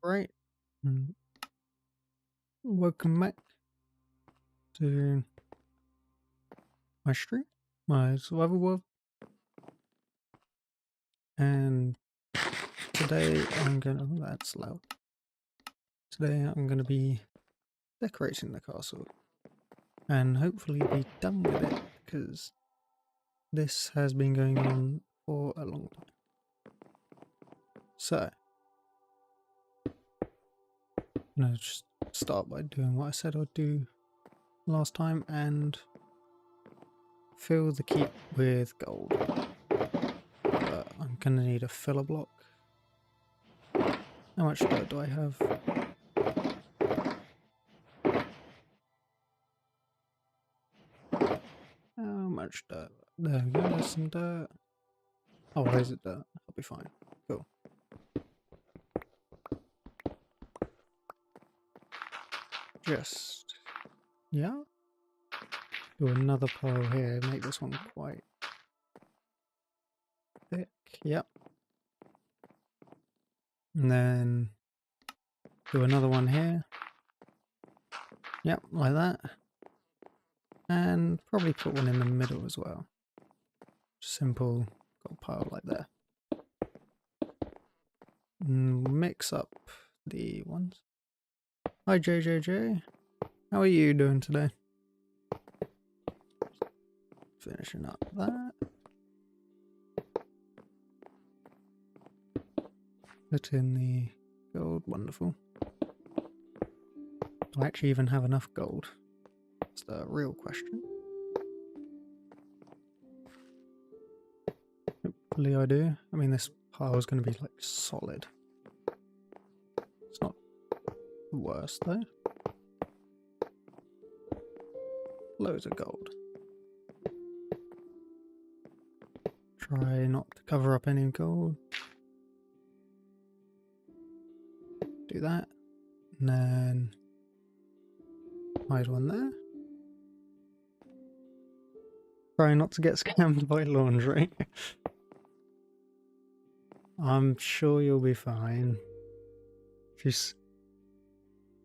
Right. Mm, Welcome back to my stream, my survival world, and today I'm gonna. Oh, that's loud. Today I'm gonna be decorating the castle, and hopefully be done with it because this has been going on for a long time. So, I'm gonna just start by doing what I said I'd do last time and fill the keep with gold. I'm gonna need a filler block. How much dirt do I have? How much dirt? There we go, there's some dirt. Oh, where's it dirt? I'll be fine. Cool. Just, yeah. Do another pile here, make this one quite thick. Yep. And then do another one here. Yep, like that. And probably put one in the middle as well. Simple, got a pile like there. Mix up the ones. Hi JJJ, how are you doing today? Finishing up that. Put in the gold, wonderful. Do I actually even have enough gold? That's the real question. Hopefully I do. I mean, this pile is going to be like solid. It's not the worst though. Loads of gold. Try not to cover up any gold. Do that. And then hide one there. Try not to get scammed by laundry. I'm sure you'll be fine. If you've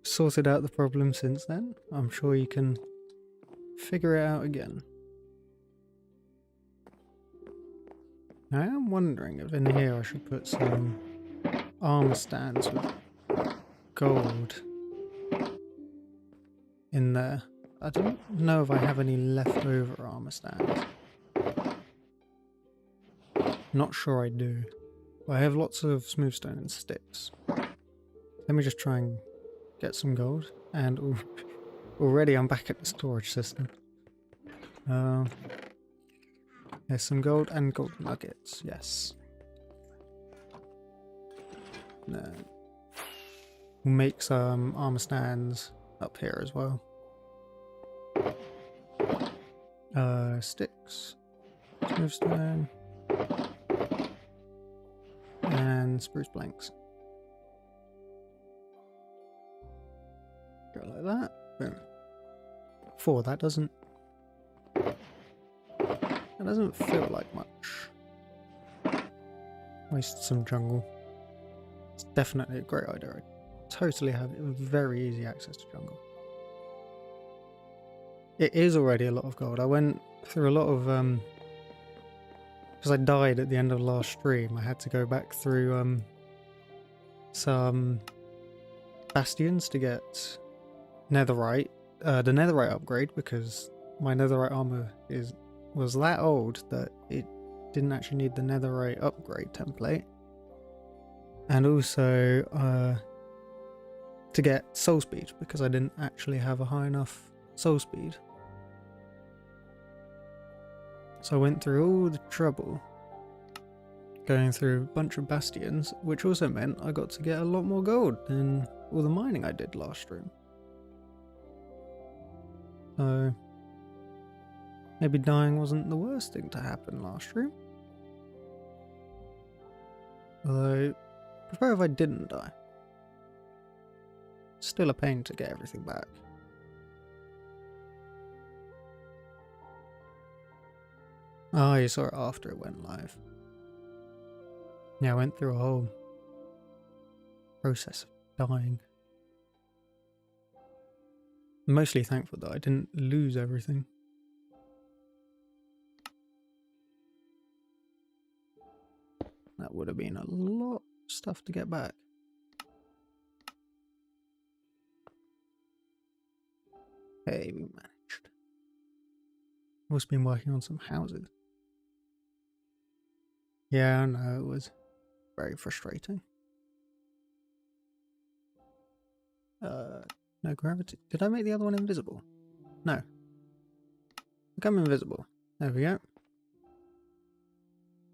sorted out the problem since then, I'm sure you can figure it out again. I am wondering if in here I should put some armor stands with gold in there. I don't know if I have any leftover armor stands. Not sure I do. I have lots of smooth stone and sticks. Let me just try and get some gold. And already I'm back at the storage system. There's some gold and gold nuggets, yes. Then we'll make some armor stands up here as well. Sticks, smooth stone, and spruce planks. Go like that. Boom. 4. That doesn't feel like much. Waste some jungle. It's definitely a great idea. I totally have very easy access to jungle. It is already a lot of gold. I went through a lot of because I died at the end of the last stream. I had to go back through some bastions to get netherite, the netherite upgrade, because my netherite armor was that old that it didn't actually need the netherite upgrade template, and also to get soul speed because I didn't actually have a high enough soul speed. So I went through all the trouble going through a bunch of bastions, which also meant I got to get a lot more gold than all the mining I did last stream. So maybe dying wasn't the worst thing to happen last stream. Although, I prefer if I didn't die. Still a pain to get everything back. Oh, you saw it after it went live. Yeah, I went through a whole process of dying. I'm mostly thankful that I didn't lose everything. That would have been a lot of stuff to get back. Hey, we managed. I've also been working on some houses. Yeah, I know, it was very frustrating. No gravity. Did I make the other one invisible? No. Become invisible. There we go.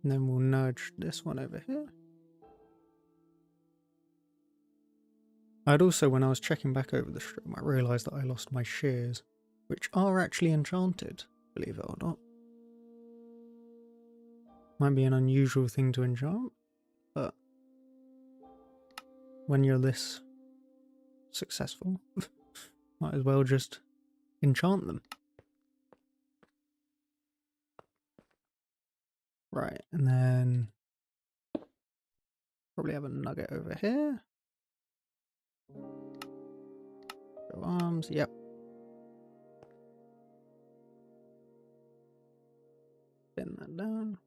And then we'll nudge this one over here. I'd also, when I was checking back over the stream, I realised that I lost my shears, which are actually enchanted, believe it or not. Might be an unusual thing to enchant, but when you're this successful, might as well just enchant them. Right, and then probably have a nugget over here. Go arms, yep. Spin that down.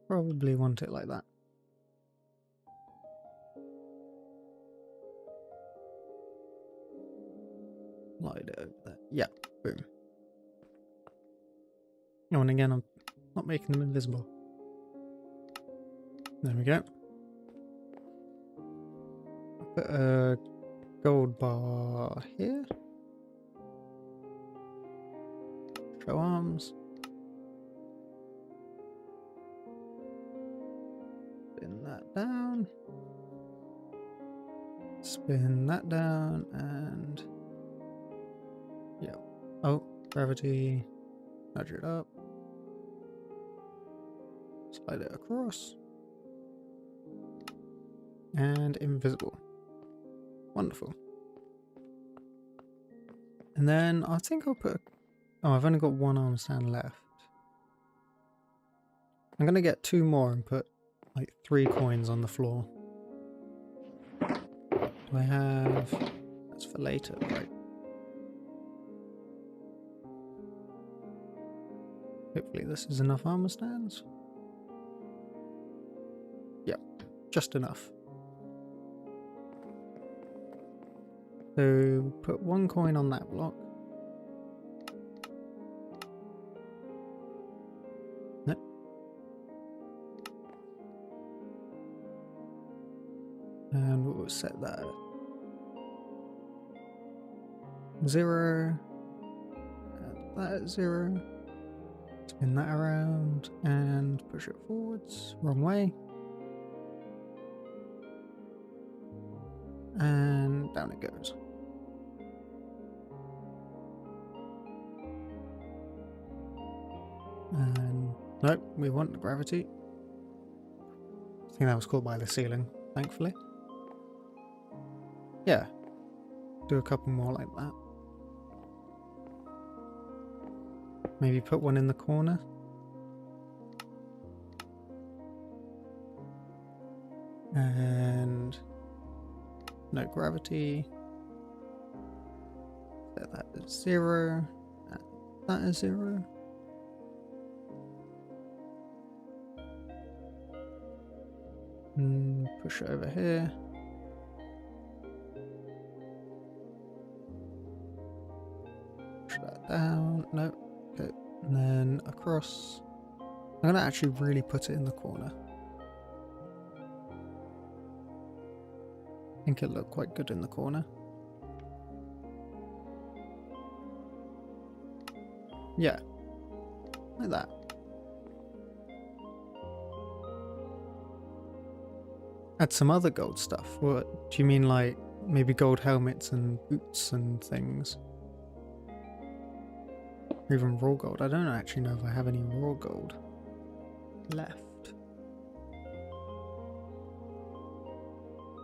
Probably want it like that. Slide it over there. Yep, boom. Oh, and again, I'm not making them invisible. There we go. Put a gold bar here. Show arms. Spin that down. Spin that down and... yeah. Oh, gravity. Nudge it up. Slide it across. And invisible. Wonderful. And then I think I'll put... oh, I've only got one arm stand left. I'm going to get 2 more and put like 3 coins on the floor. Do I have... that's for later, right? Hopefully this is enough armor stands. Yep, just enough. So put 1 coin on that block. Nope. And we'll set that at 0. And that at 0. Spin that around and push it forwards. Wrong way. And down it goes. And nope, we want the gravity. I think that was caught by the ceiling, thankfully. Yeah, do a couple more like that. Maybe put one in the corner. And no gravity. Set that at 0. That is 0. And push it over here. Push that down. No. Okay. And then across. I'm going to actually really put it in the corner. I think it'll look quite good in the corner. Yeah. Like that. Add some other gold stuff. What do you mean, like maybe gold helmets and boots and things? Or even raw gold. I don't actually know if I have any raw gold left.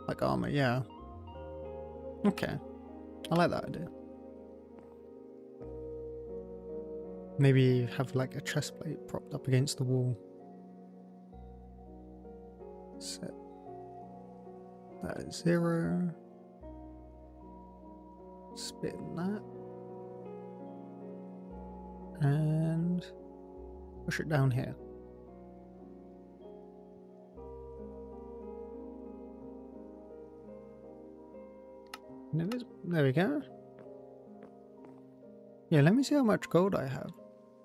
Like armor, yeah. Okay. I like that idea. Maybe have like a chest plate propped up against the wall Set that at 0. Spin that. And push it down here. There we go. Yeah, let me see how much gold I have.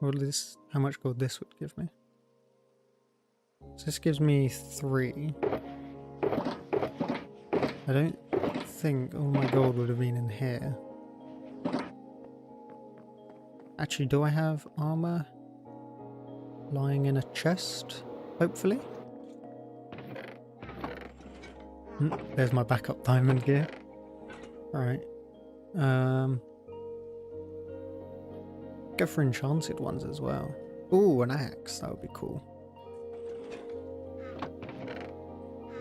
How much gold this would give me. So this gives me 3. I don't think all my gold would have been in here. Actually, do I have armor lying in a chest? Hopefully. There's my backup diamond gear. Alright. Go for enchanted ones as well. Ooh, an axe. That would be cool.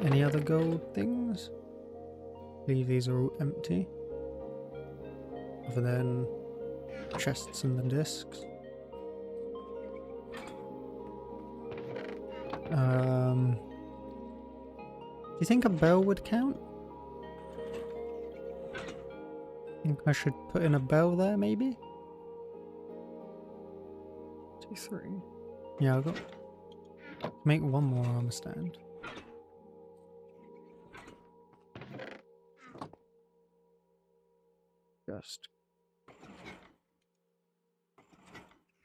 Any other gold things? I believe these are all empty. Other than chests and the discs. Do you think a bell would count? Think I should put in a bell there, maybe? 2, 3. Yeah, I've got to make one more armor stand. Just.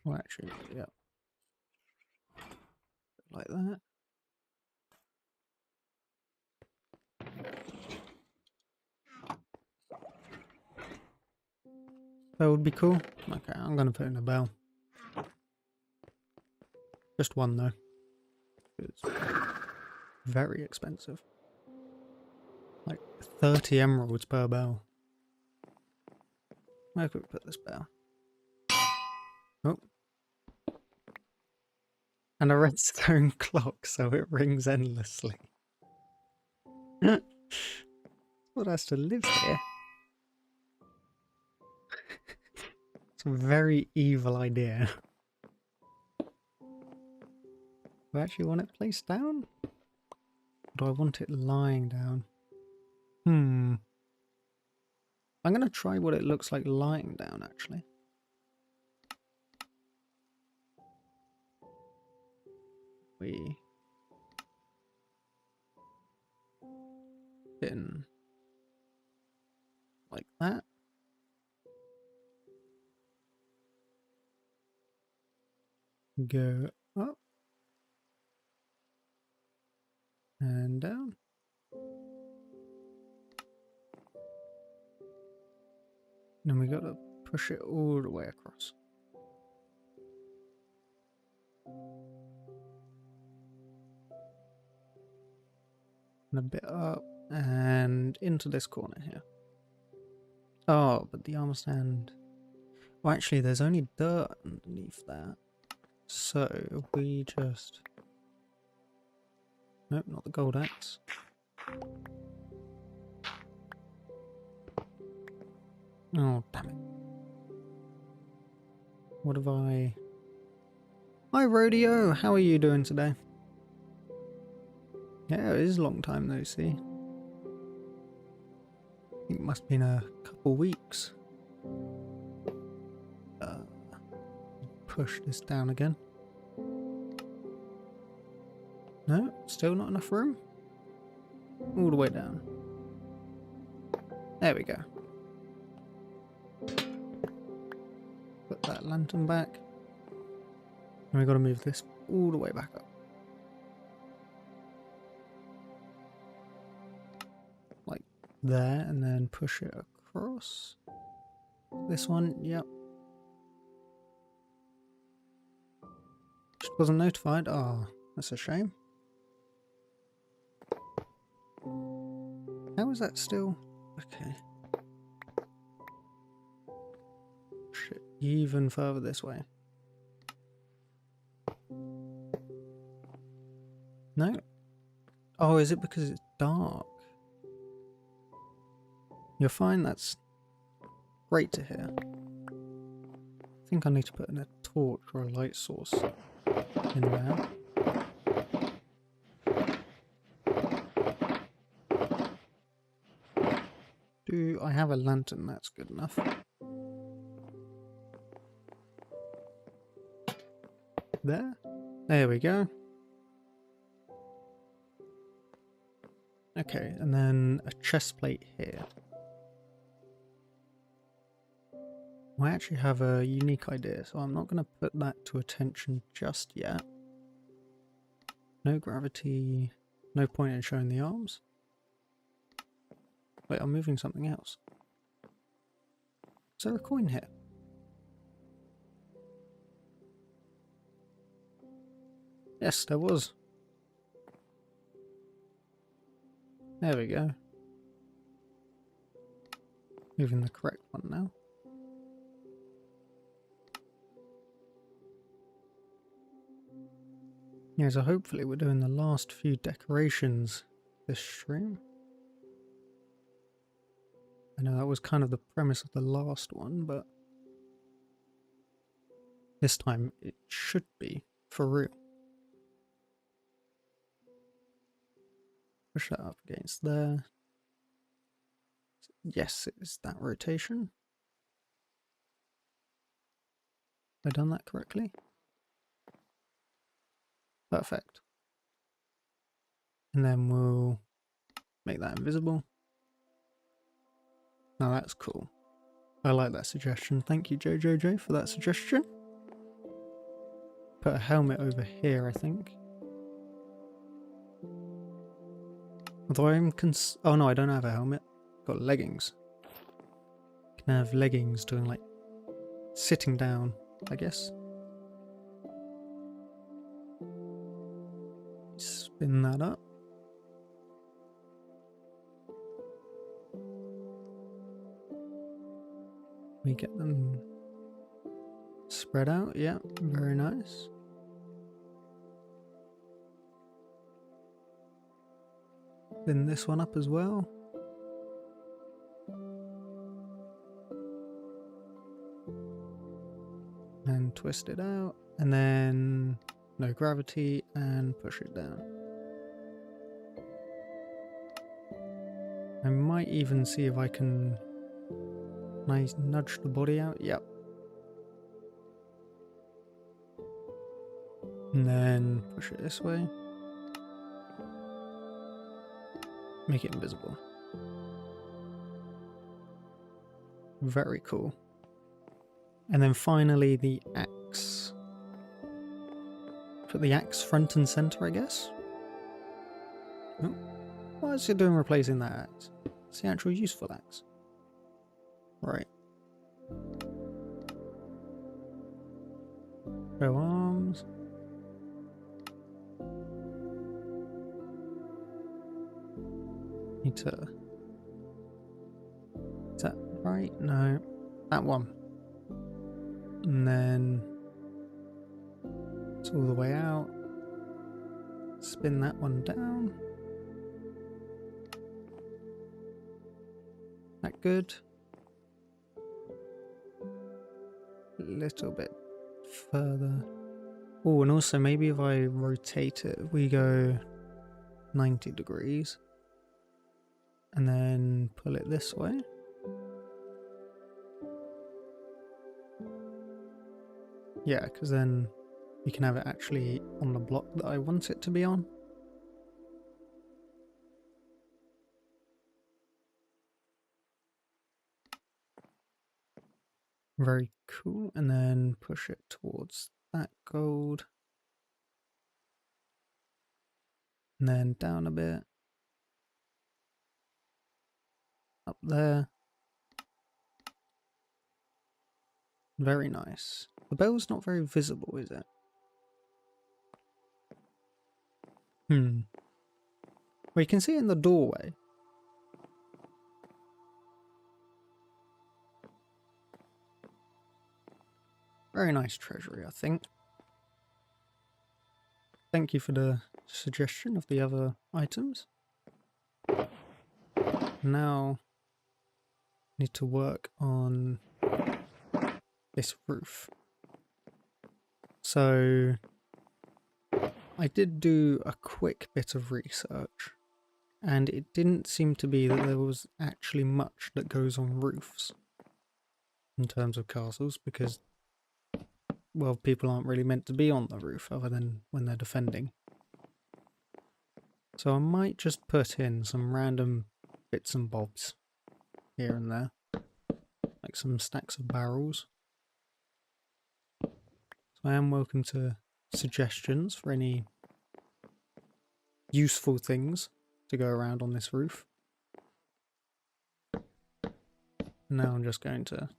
Well, actually, yeah. Like that. That would be cool. Okay, I'm gonna put in a bell. Just one though. It's very expensive. Like 30 emeralds per bell. Where could we put this bell? Oh. And a redstone clock so it rings endlessly. What has to live here? It's a very evil idea. Do I actually want it placed down? Or do I want it lying down? I'm going to try what it looks like lying down, actually. We spin like that. Go up and down. Then we got to push it all the way across. And a bit up and into this corner here. Oh, but the armor stand. Well, actually, there's only dirt underneath that. So we just. Nope, not the gold axe. Oh, damn it. What have I... Hi, Rodeo! How are you doing today? Yeah, it is a long time no see. I think it must have been a couple weeks. Push this down again. No, still not enough room? All the way down. There we go. Put that lantern back. And we've got to move this all the way back up. Like there, and then push it across. This one, yep. Just wasn't notified. Oh, that's a shame. How is that still? Okay. Push it even further this way. No? Oh, is it because it's dark? You're fine, that's great to hear. I think I need to put in a torch or a light source in there. Do I have a lantern? That's good enough. There we go. Okay, and then a chest plate here. I actually have a unique idea, so I'm not going to put that to attention just yet. No gravity, no point in showing the arms. Wait, I'm moving something else. Is there a coin here? Yes, there was. There we go. Moving the correct one now. Yeah, so hopefully we're doing the last few decorations this stream. I know that was kind of the premise of the last one, but this time it should be for real. Push that up against there. Yes, it is that rotation. Have I done that correctly? Perfect. And then we'll make that invisible. Now that's cool. I like that suggestion. Thank you, JoJoJ, for that suggestion. Put a helmet over here, I think. Although I'm oh no, I don't have a helmet. I've got leggings. Can have leggings doing like sitting down, I guess. Spin that up. We get them spread out. Yeah, very nice. Spin this one up as well. And twist it out. And then no gravity and push it down. I might even see if I can nudge the body out. Yep. And then push it this way. Make it invisible. Very cool. And then finally the axe. Put the axe front and center, I guess. Oh. What is it doing replacing that axe? It's the actual useful axe. Right. Bow arms. Need to... Is that right? No. That one. And then... It's all the way out. Spin that one down. That good? A little bit further. Oh, and also maybe if I rotate it, we go 90 degrees. And then pull it this way. Yeah, because then we can have it actually on the block that I want it to be on. Very cool. And then push it towards that gold. And then down a bit. Up there. Very nice. The bell's not very visible, is it? Well, you can see it in the doorway. Very nice treasury, I think. Thank you for the suggestion of the other items. Now, need to work on this roof. So, I did do a quick bit of research. And it didn't seem to be that there was actually much that goes on roofs in terms of castles, because, well, people aren't really meant to be on the roof other than when they're defending. So I might just put in some random bits and bobs here and there, like some stacks of barrels. So I am welcome to suggestions for any useful things to go around on this roof. Now I'm just going to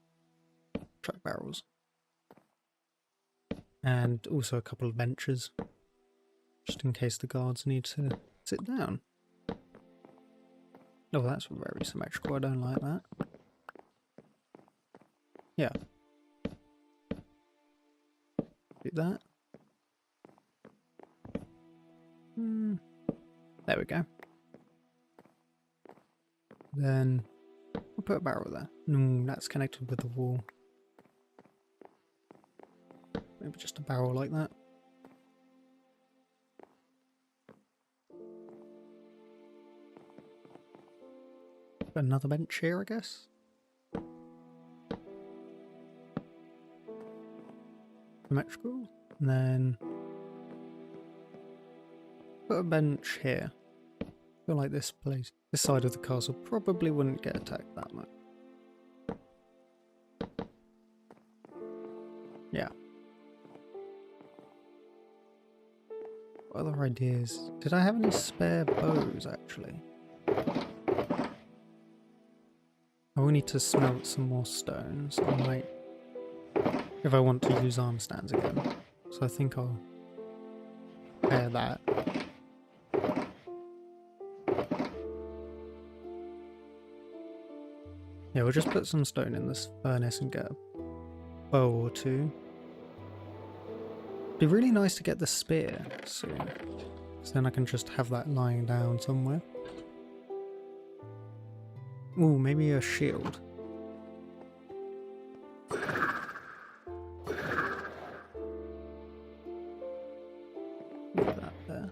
chuck barrels. And also a couple of benches, just in case the guards need to sit down. Oh, that's very symmetrical, I don't like that. Yeah. Do that. There we go. Then I'll put a barrel there. That's connected with the wall. Maybe just a barrel like that. Another bench here, I guess. Symmetrical. And then put a bench here. I feel like this side of the castle probably wouldn't get attacked that much. Yeah. What other ideas? Did I have any spare bows, actually? I will need to smelt some more stones. I might, if I want to use arm stands again. So I think I'll pair that. Yeah, we'll just put some stone in this furnace and get a bow or two. Be really nice to get the spear soon, so then I can just have that lying down somewhere. Ooh, maybe a shield. Leave that there.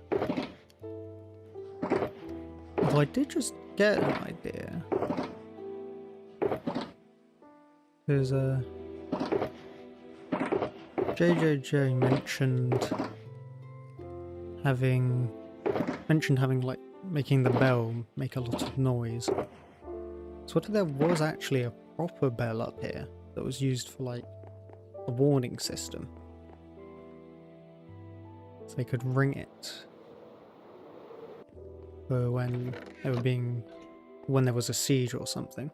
Although I did just get an idea. There's a JJJ mentioned having like making the bell make a lot of noise. So what if there was actually a proper bell up here that was used for like a warning system? So they could ring it for when there was a siege or something.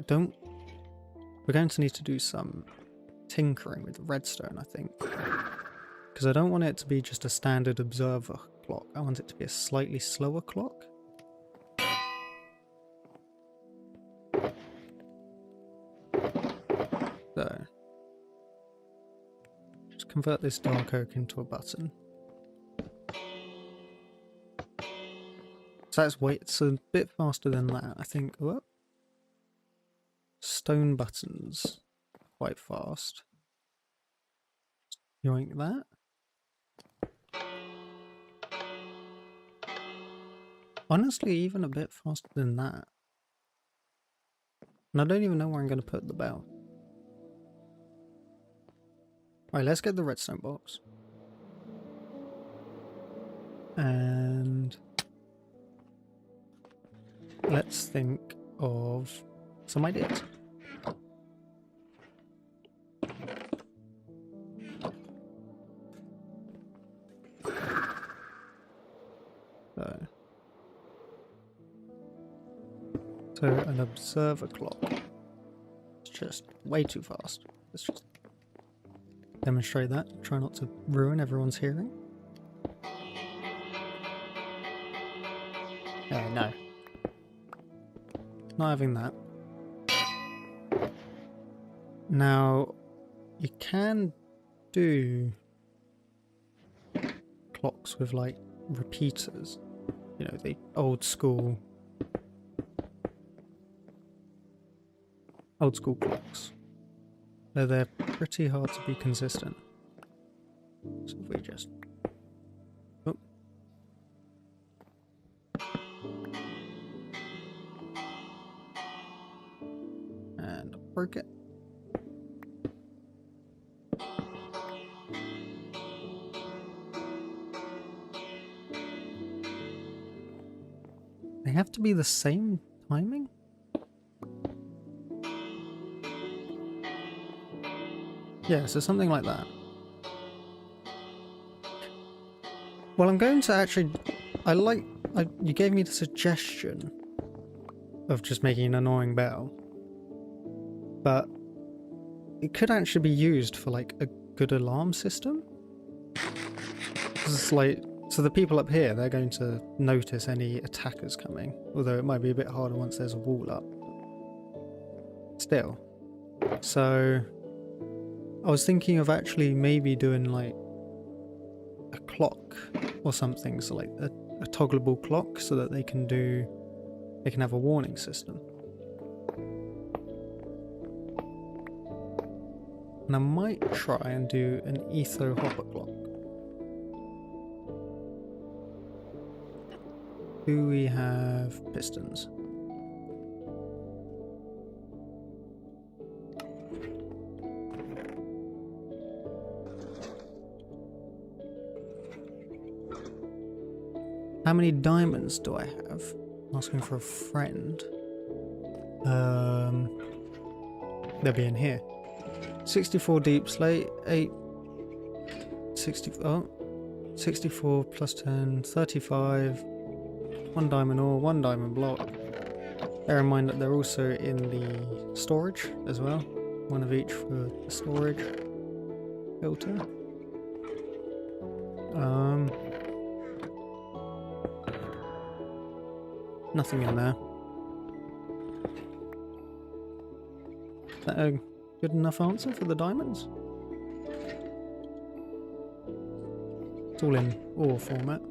We're going to need to do some tinkering with the redstone, I think. Because I don't want it to be just a standard observer clock. I want it to be a slightly slower clock. So, just convert this dark oak into a button. So it's a bit faster than that, I think. Whoop. Stone buttons, quite fast. Yoink that. Honestly, even a bit faster than that. And I don't even know where I'm going to put the bell. Alright, let's get the redstone box. And let's think of some ideas. So an observer clock. It's just way too fast. Let's just demonstrate that. Try not to ruin everyone's hearing. No. Not having that. Now, you can do clocks with like repeaters. You know, the old school clocks. They're pretty hard to be consistent. So if we just... Oh. And broke it. They have to be the same timing? Yeah, so something like that. Well, I'm going to actually... you gave me the suggestion of just making an annoying bell. But it could actually be used for like a good alarm system. It's like, so the people up here, they're going to notice any attackers coming. Although it might be a bit harder once there's a wall up. Still. So I was thinking of actually maybe doing like a clock or something. So like a toggleable clock so that they can have a warning system. And I might try and do an etho hopper clock. Do we have pistons? How many diamonds do I have? I'm asking for a friend. They'll be in here. 64 deep slate, 8, 64 plus 10, 35, 1 diamond ore, 1 diamond block. Bear in mind that they're also in the storage as well. One of each for the storage filter. Nothing in there. Is that a good enough answer for the diamonds? It's all in ore format.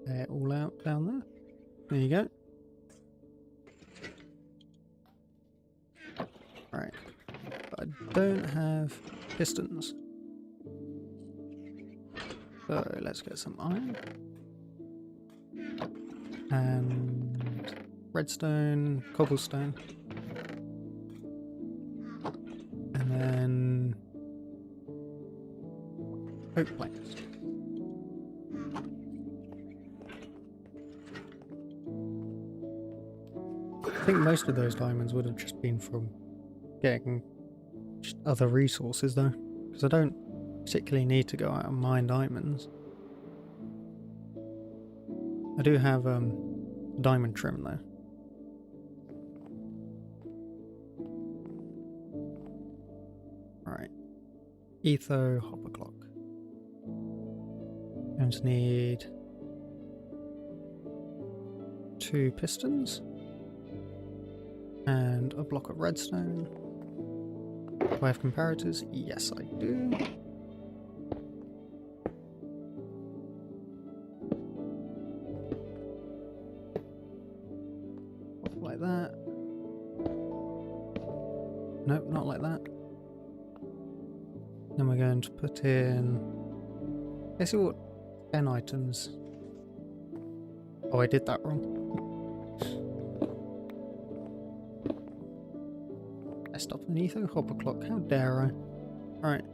They're all out down there. There you go. Right. But I don't have pistons. So let's get some iron. And redstone, cobblestone. And then oak planks. I think most of those diamonds would have just been from getting just other resources though, because I don't particularly need to go out and mine diamonds. I do have diamond trim though. Right, etho hopper clock. Going to need 2 pistons and a block of redstone. Do I have comparators? Yes, I do. Like that. Nope, not like that. Then we're going to put in... Let's see what 10 items. Oh, I did that wrong. I stopped an etho hopper clock. How dare I? Alright.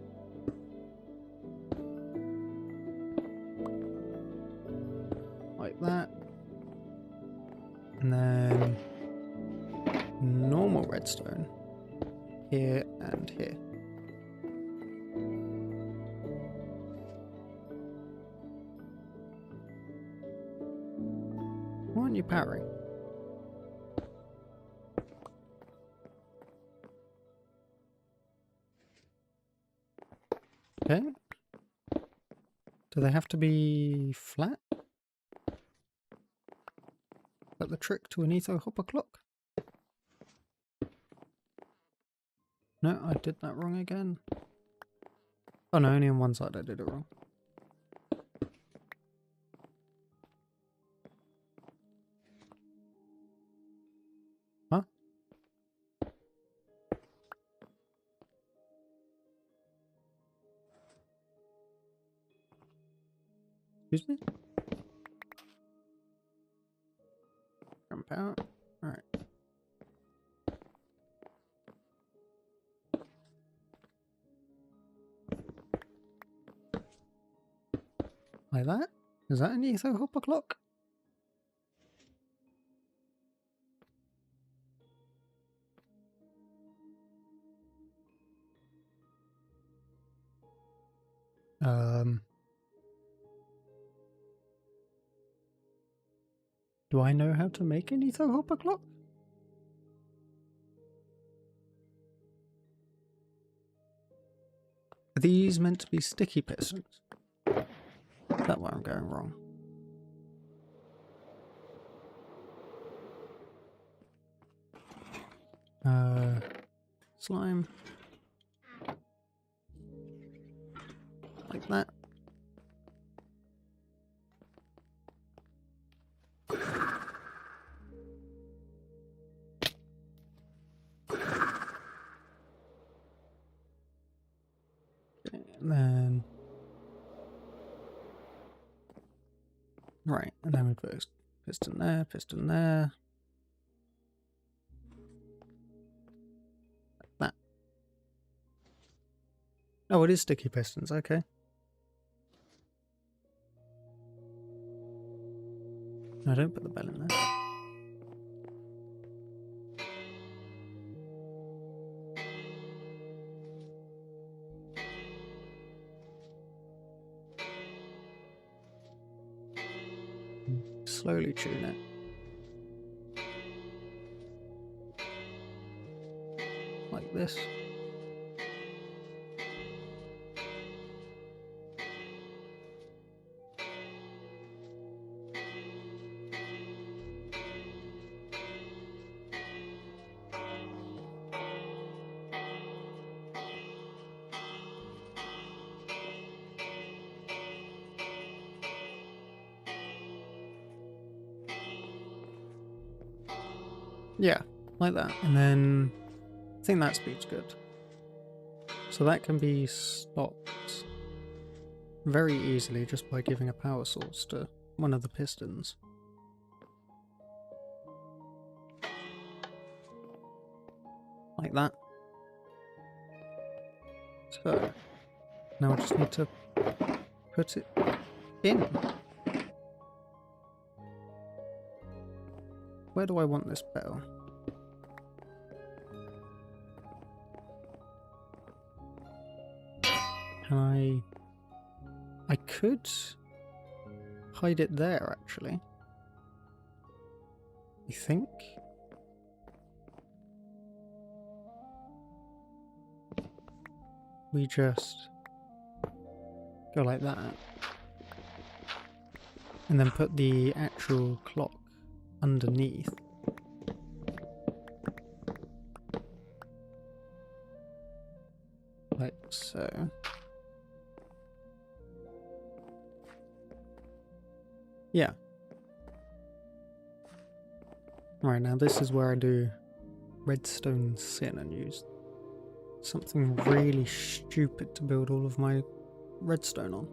Like that. And then normal redstone. Here and here. Why aren't you powering? Okay. Do they have to be flat? Is that the trick to an etho hopper clock? No, I did that wrong again. Oh no, only on one side I did it wrong. Huh? Excuse me? Jump out. Alright. Like that? Is that an etho hopper clock? Do I know how to make an etho hopper clock? Are these meant to be sticky pistons? Is that where I'm going wrong? Slime. Like that. Okay, and then... Right, and then we put a piston there, piston there. Like that. Oh, it is sticky pistons, okay. No, don't put the bell in there. Slowly tune it. Like this. Yeah, like that. And then I think that speed's good. So that can be stopped very easily just by giving a power source to one of the pistons. Like that. So now I just need to put it in. Where do I want this bell? Can I could hide it there, actually. I think. We just go like that. And then put the actual clock underneath. Like so. Yeah. Alright, now this is where I do redstone sin and use something really stupid to build all of my redstone on.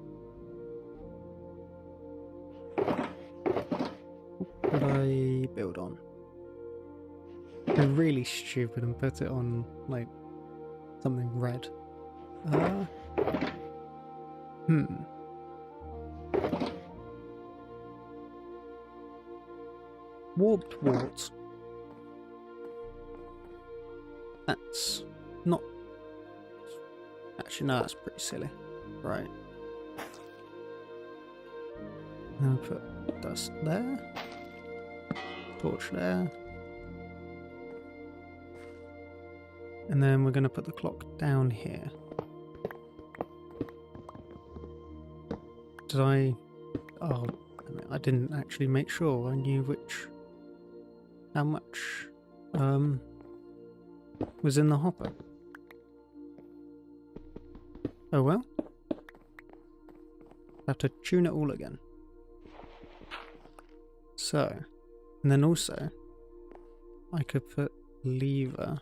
What did I build on? Be really stupid and put it on, like, something red. Warped warts. That's not... Actually, no, that's pretty silly. Right. Now put dust there. Torch there. And then we're going to put the clock down here. Did I... Oh, I didn't actually make sure I knew which... How much was in the hopper. Oh well. Have to tune it all again. So, and then also, I could put lever.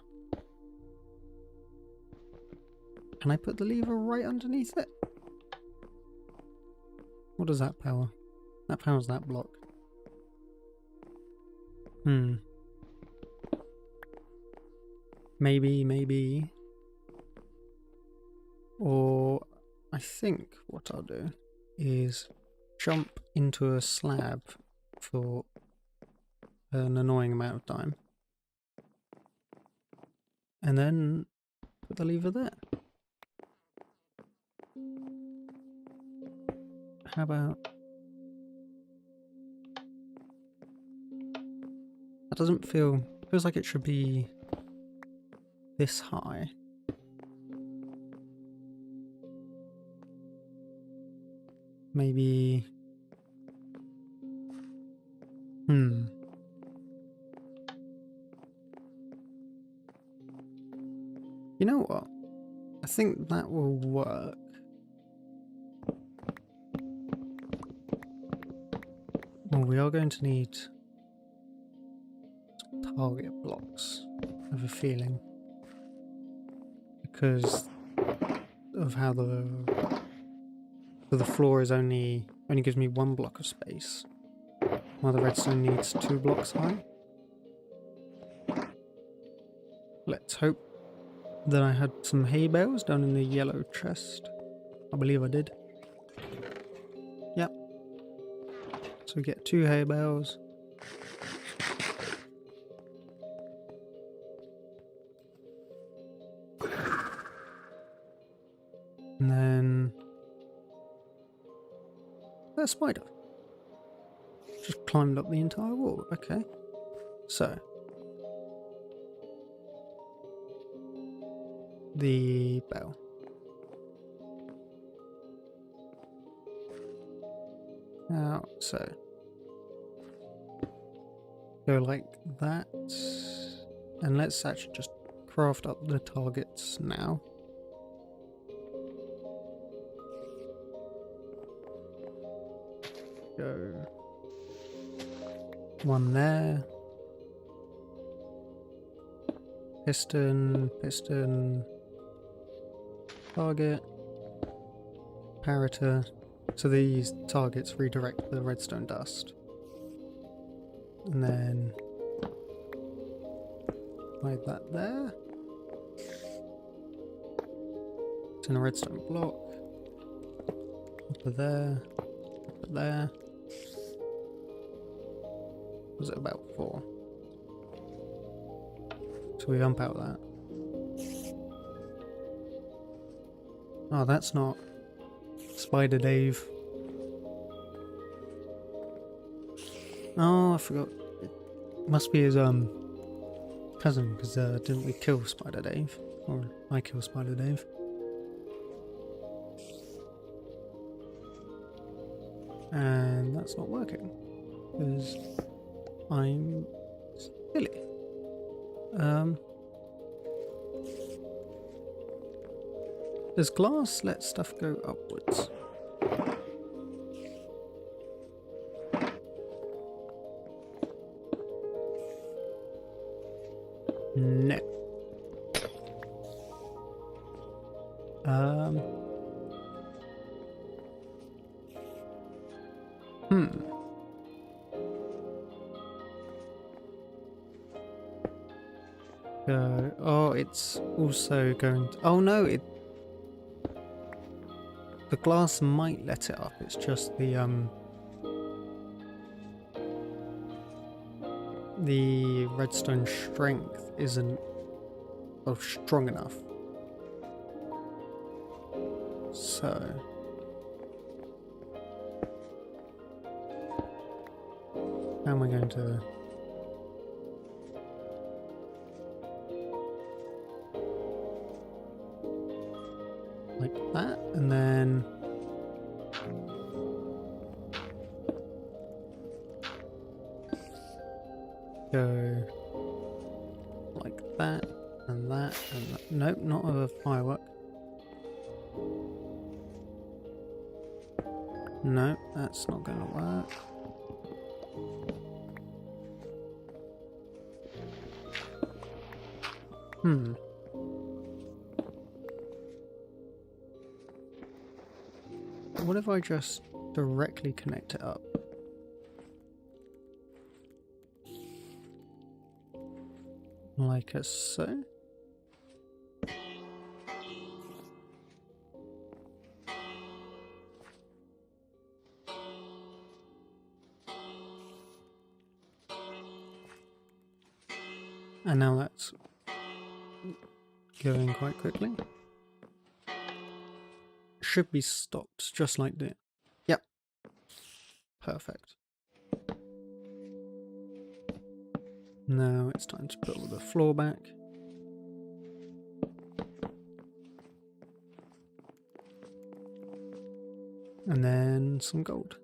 Can I put the lever right underneath it? What does that power? That powers that block. Maybe. Or I think what I'll do is jump into a slab for an annoying amount of time. And then put the lever there. How about... That doesn't feel... feels like it should be this high. Maybe... You know what? I think that will work. Well, we are going to need target blocks, I have a feeling. Because of how the floor is only gives me 1 block of space, while the redstone needs 2 blocks high. Let's hope that I had some hay bales down in the yellow chest. I believe I did. Yep. So we get 2 hay bales. And then... that spider just climbed up the entire wall. Okay. So... the bell. Now, so... go like that. And let's actually just craft up the targets now. Go 1 there. Piston, target, pariter. So these targets redirect the redstone dust. And then hide that there. It's in a redstone block. Up there. Up there. Was it about 4? So we bump out that. Oh, that's not Spider Dave. Oh, I forgot. It must be his cousin, because didn't we kill Spider Dave? Or I killed Spider Dave. And that's not working, because I'm silly. Does glass let stuff go upwards? No. Oh, it's also going to... oh no, the glass might let it up, it's just the redstone strength isn't strong enough. So... how am I going to... like that, and then go like that, and that, and that. Nope, not a firework. No, that's not going to work. What if I just directly connect it up. Like so. And now that's going quite quickly. Should be stopped just like that. Yep. Perfect. Now it's time to put all the floor back. And then some gold.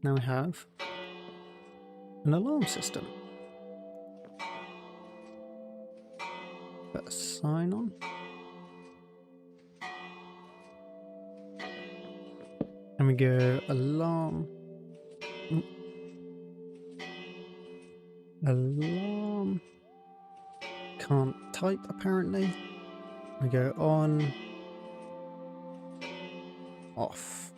Now we have an alarm system. Put a sign on. And we go alarm. Alarm. Can't type apparently. We go on. Off.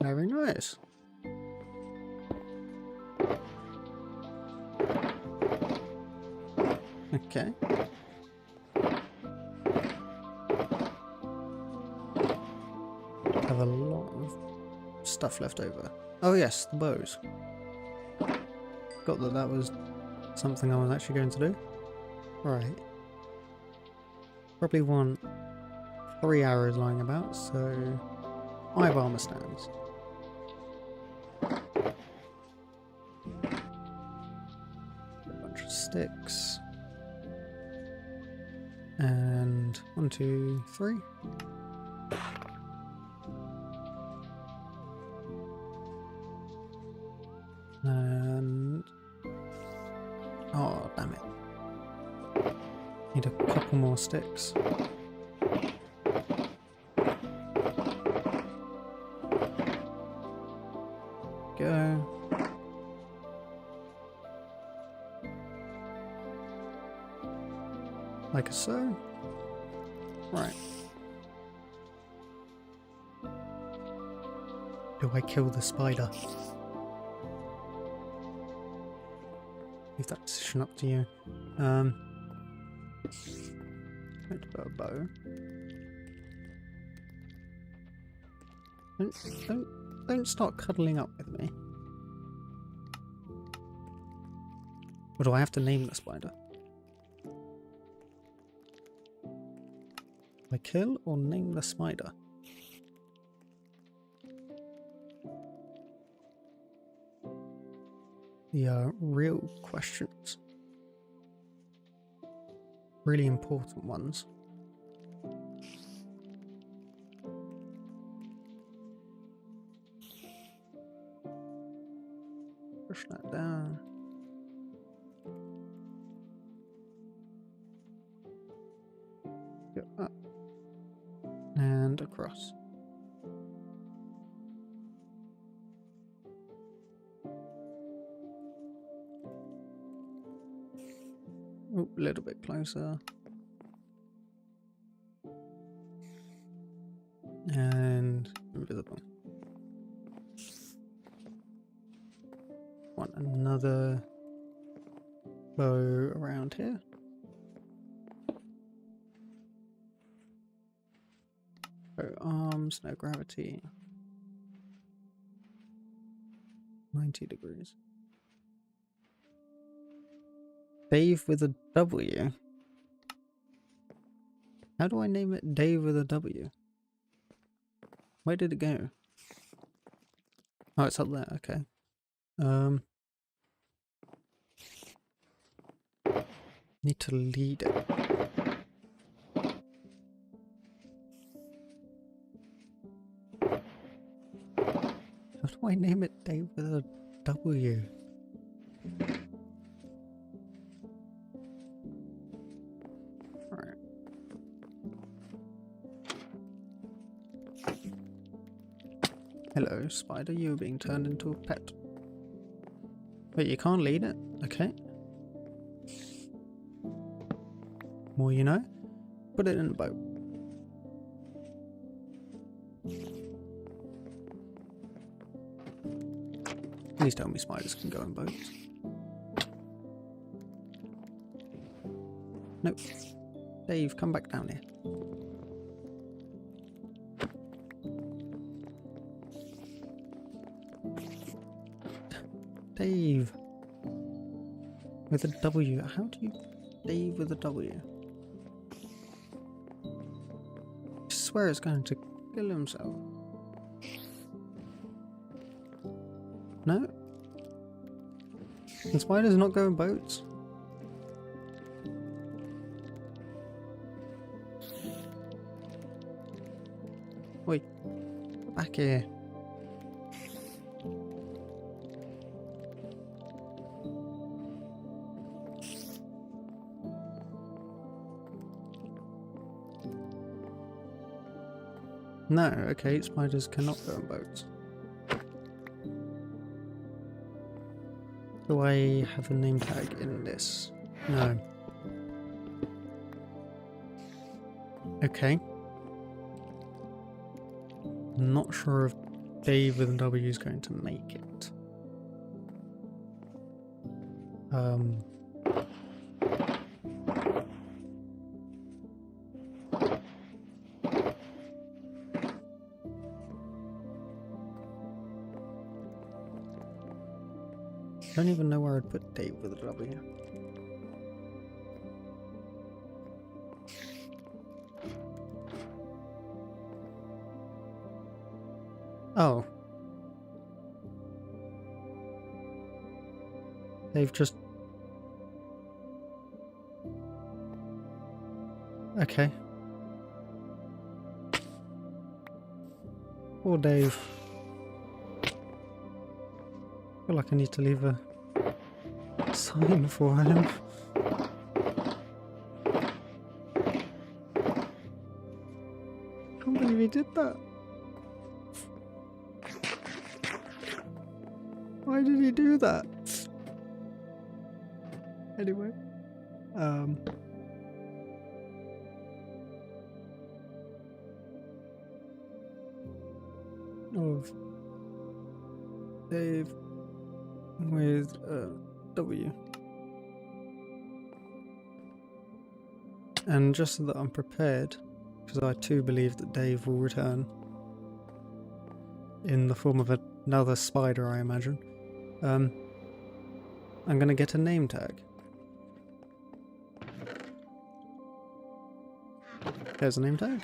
Very nice. Okay. Have a lot of stuff left over. Oh yes, the bows. Forgot that that was something I was actually going to do. Right. Probably want 3 arrows lying about, so 5 armor stands. A bunch of sticks. And 1, 2, 3. And oh, damn it. Need a couple more sticks. Go. Like so. Right. Do I kill the spider? Leave that decision up to you. Going to put a bow. Don't start cuddling up with me. Or do I have to name the spider? I kill or name the spider? The real questions. Really important ones. Push that down. Go up. And across. Oh, a little bit closer. And invisible. Want another bow around here. Bow arms, no gravity. 90 degrees. Dave with a W. How do I name it Dave with a W? Where did it go? Oh, it's up there, okay. Need to lead it. How do I name it Dave with a W? Alright. Hello, spider, you're being turned into a pet. But you can't lead it. Okay. More you know. Put it in a boat. Please tell me spiders can go in boats. Nope. Dave, come back down here. Dave. With a W. How do you... Dave with a W? I swear it's going to kill himself. No? Can spiders not go in boats? Wait. Back here. No, okay, spiders cannot go in boats. Do I have a name tag in this? No. Okay. I'm not sure if Dave with a W is going to make it. I don't even know where I'd put Dave with a W. Oh. They've just... Okay. Poor Dave. I feel like I need to leave a sign for him. I can't believe he did that. Why did he do that? Anyway. Of Dave with a W. And just so that I'm prepared, because I too believe that Dave will return in the form of another spider, I imagine. I'm gonna get a name tag. There's a name tag.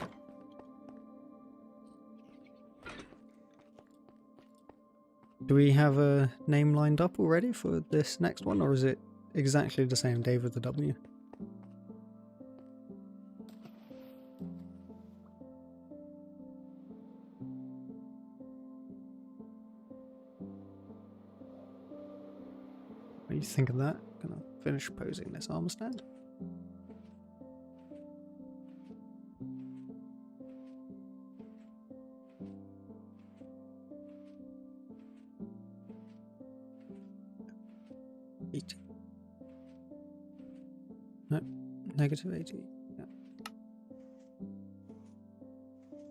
Do we have a name lined up already for this next one, or is it exactly the same, Dave with the W? What do you think of that? Gonna finish posing this armor stand. No, negative 80. Yeah.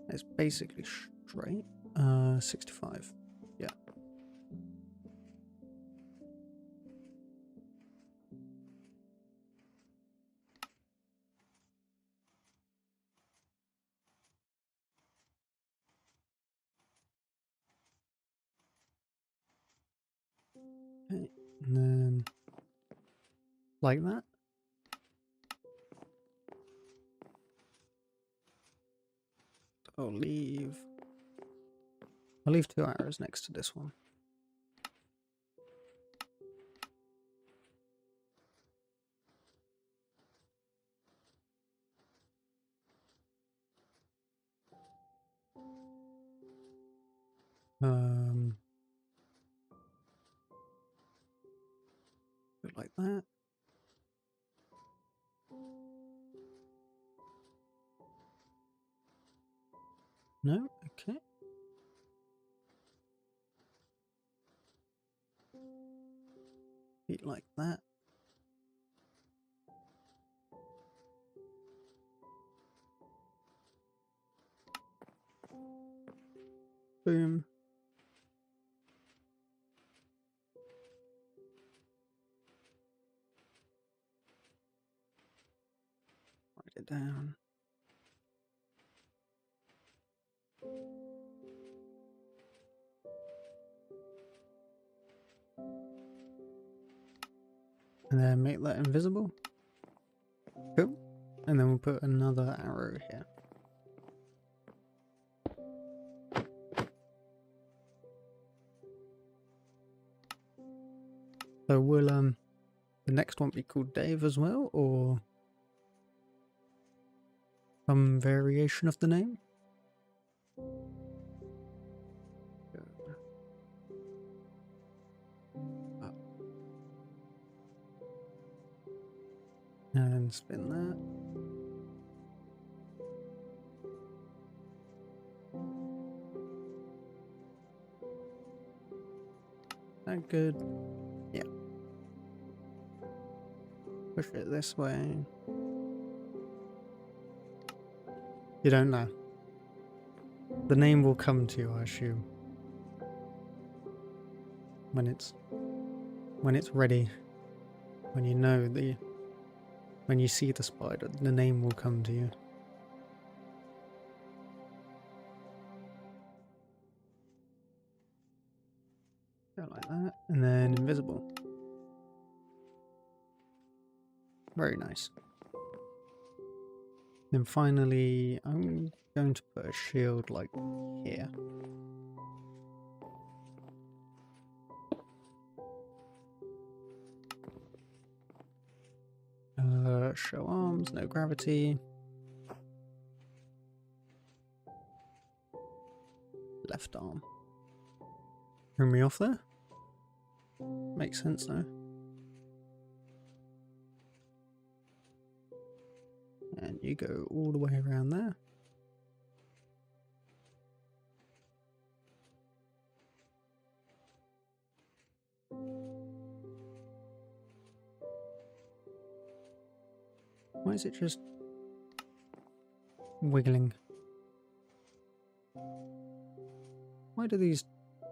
It's basically straight. 65. Yeah. Okay. And then like that. I'll leave 2 arrows next to this one. Bit like that. No, okay. Be like that. Boom. Write it down. And then make that invisible. Cool. And then we'll put another arrow here. So will the next one be called Dave as well, or some variation of the name? And spin that. That good? Yeah. Push it this way. You don't know. The name will come to you, I assume. When it's ready. When you know when you see the spider, the name will come to you. Go like that, and then invisible. Very nice. Then finally, I'm going to put a shield like here. Show arms, no gravity. Left arm. Threw me off there? Makes sense though. And you go all the way around there. Why is it just wiggling? Why do these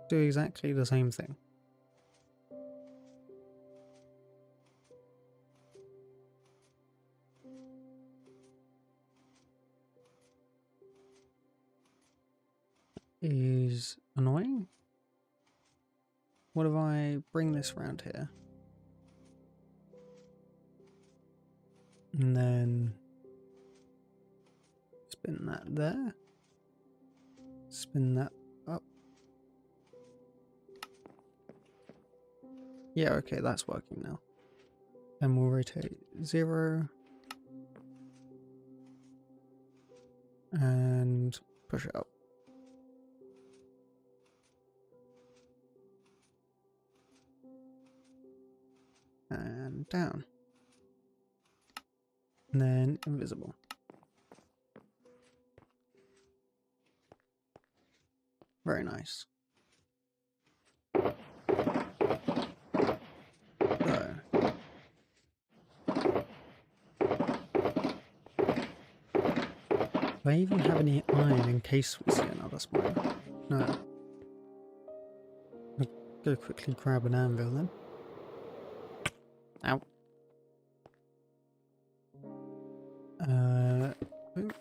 do exactly the same thing? Is annoying. What if I bring this round here? And then spin that there. Spin that up. Yeah, okay, that's working now. Then we'll rotate 0. And push it up. And down. And then invisible. Very nice. So. Do I even have any iron in case we see another spider? No. I'll go quickly grab an anvil then. Ow. Boom.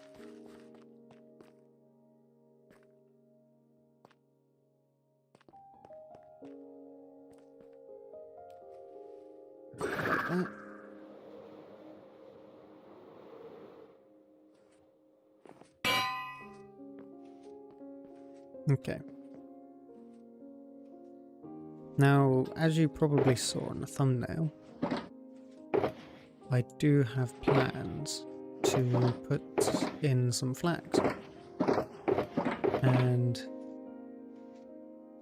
Like that. Okay. Now, as you probably saw in the thumbnail, I do have plans to put in some flags. And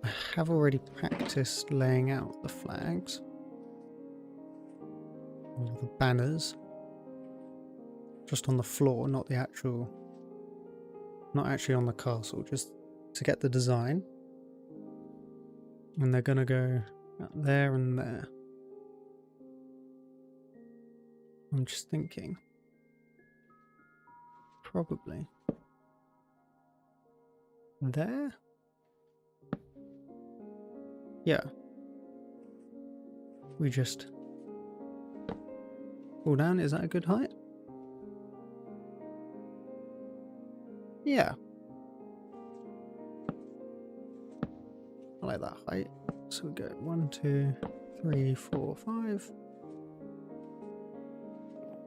I have already practiced laying out the flags, or the banners, just on the floor, not actually on the castle, just to get the design. And they're gonna go there and there. I'm just thinking. Probably. There? Yeah. We just fall down. Is that a good height? Yeah. I like that height. So we go 1, 2, 3, 4, 5.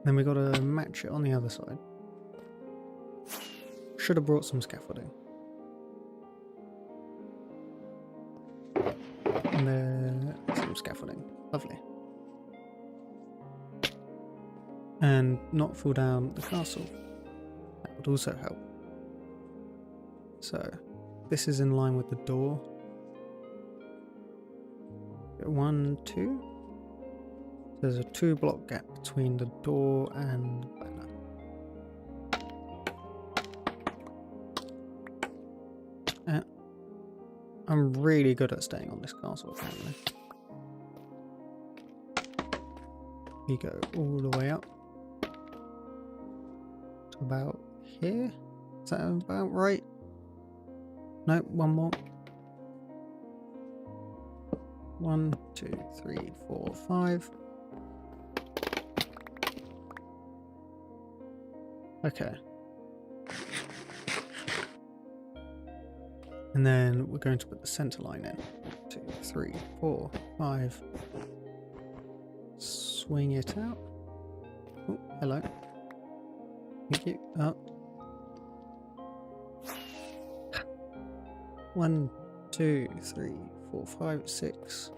Then we got to match it on the other side. Should have brought some scaffolding. And then some scaffolding. Lovely. And not fall down the castle. That would also help. So this is in line with the door. 1, 2. There's a 2-block gap between the door and the banner. I'm really good at staying on this castle, apparently. We go all the way up to about here. Is that about right? No, one more. 1, 2, 3, 4, 5. Okay. And then we're going to put the center line in. 2, 3, 4, 5. Swing it out. Oh, hello. Thank you. Up. 1, 2, 3, 4, 5, 6.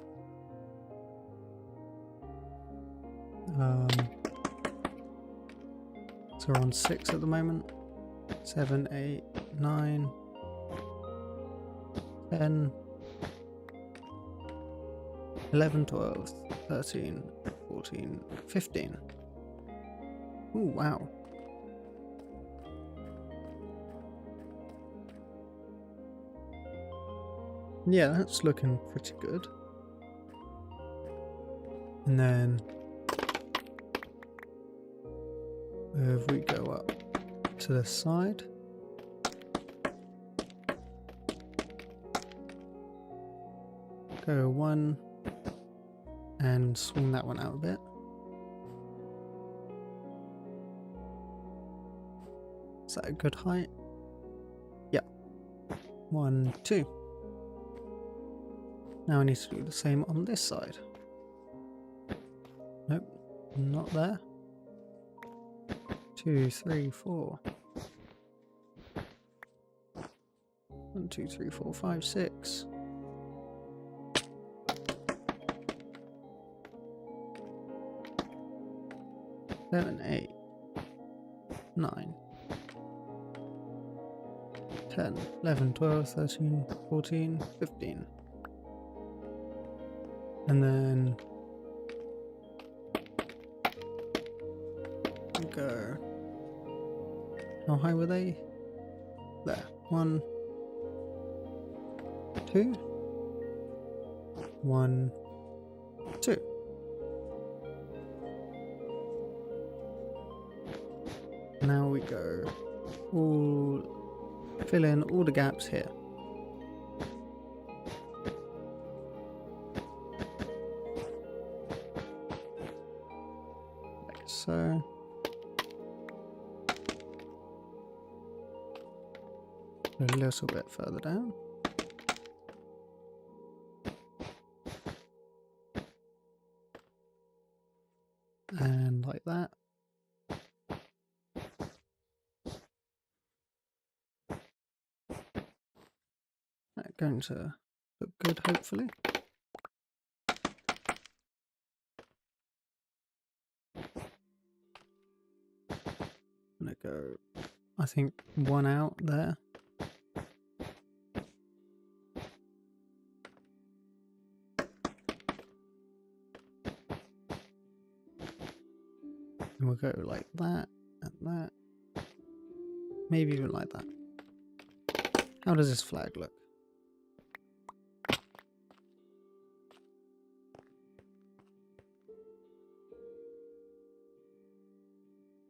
So we're on 6 at the moment. 7, 8, 9, 10, 11, 12, 13, 14, 15. Oh, wow. Yeah, that's looking pretty good. And then if we go up to the side, go 1 and swing that one out a bit. Is that a good height? Yeah. 1, 2. Now I need to do the same on this side. Nope, not there. 2, 3, 4. 1, 2, 3, 4, 5, 6. 7, 8, 9, 10, 11, 12, 13, 14, 15. And then we go. How high were they? There. 1, 2. 1, 2. Now we go fill in all the gaps here. Like so. A little bit further down. And like that. That's going to look good, hopefully. I'm gonna go, I think, 1 out there. And we'll go like that and that. Maybe even like that. How does this flag look?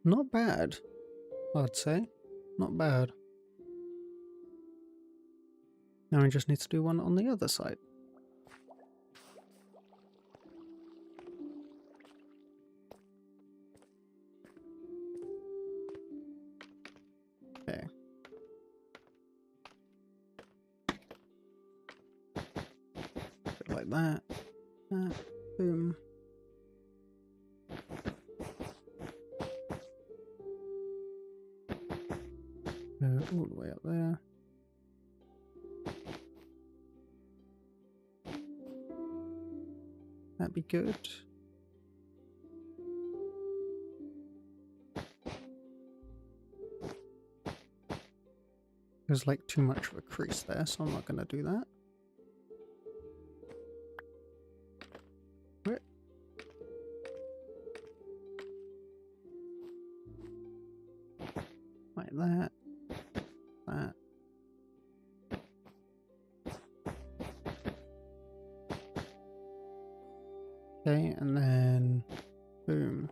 Not bad, I'd say. Not bad. Now we just need to do one on the other side. Okay. Bit like that. Boom. Go all the way up there. That'd be good. There's like too much of a crease there, so I'm not going to do that. Wait. Like that. That. Okay, and then boom.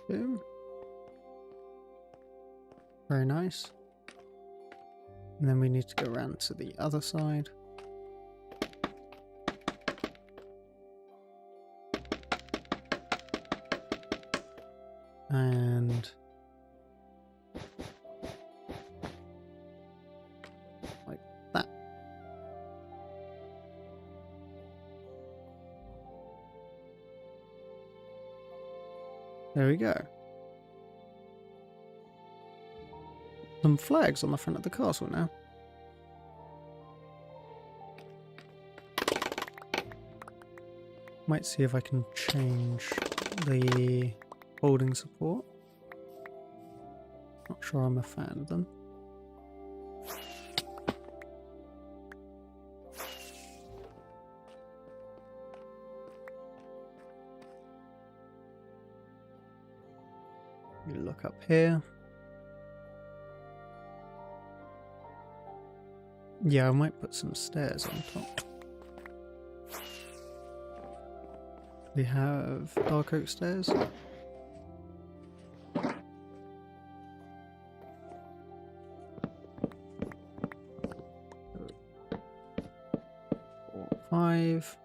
Boom. Very nice. And then we need to go around to the other side. And like that. There we go. Some flags on the front of the castle now. Might see if I can change the holding support. Not sure I'm a fan of them. You look up here. Yeah, I might put some stairs on top. We have dark oak stairs. 5.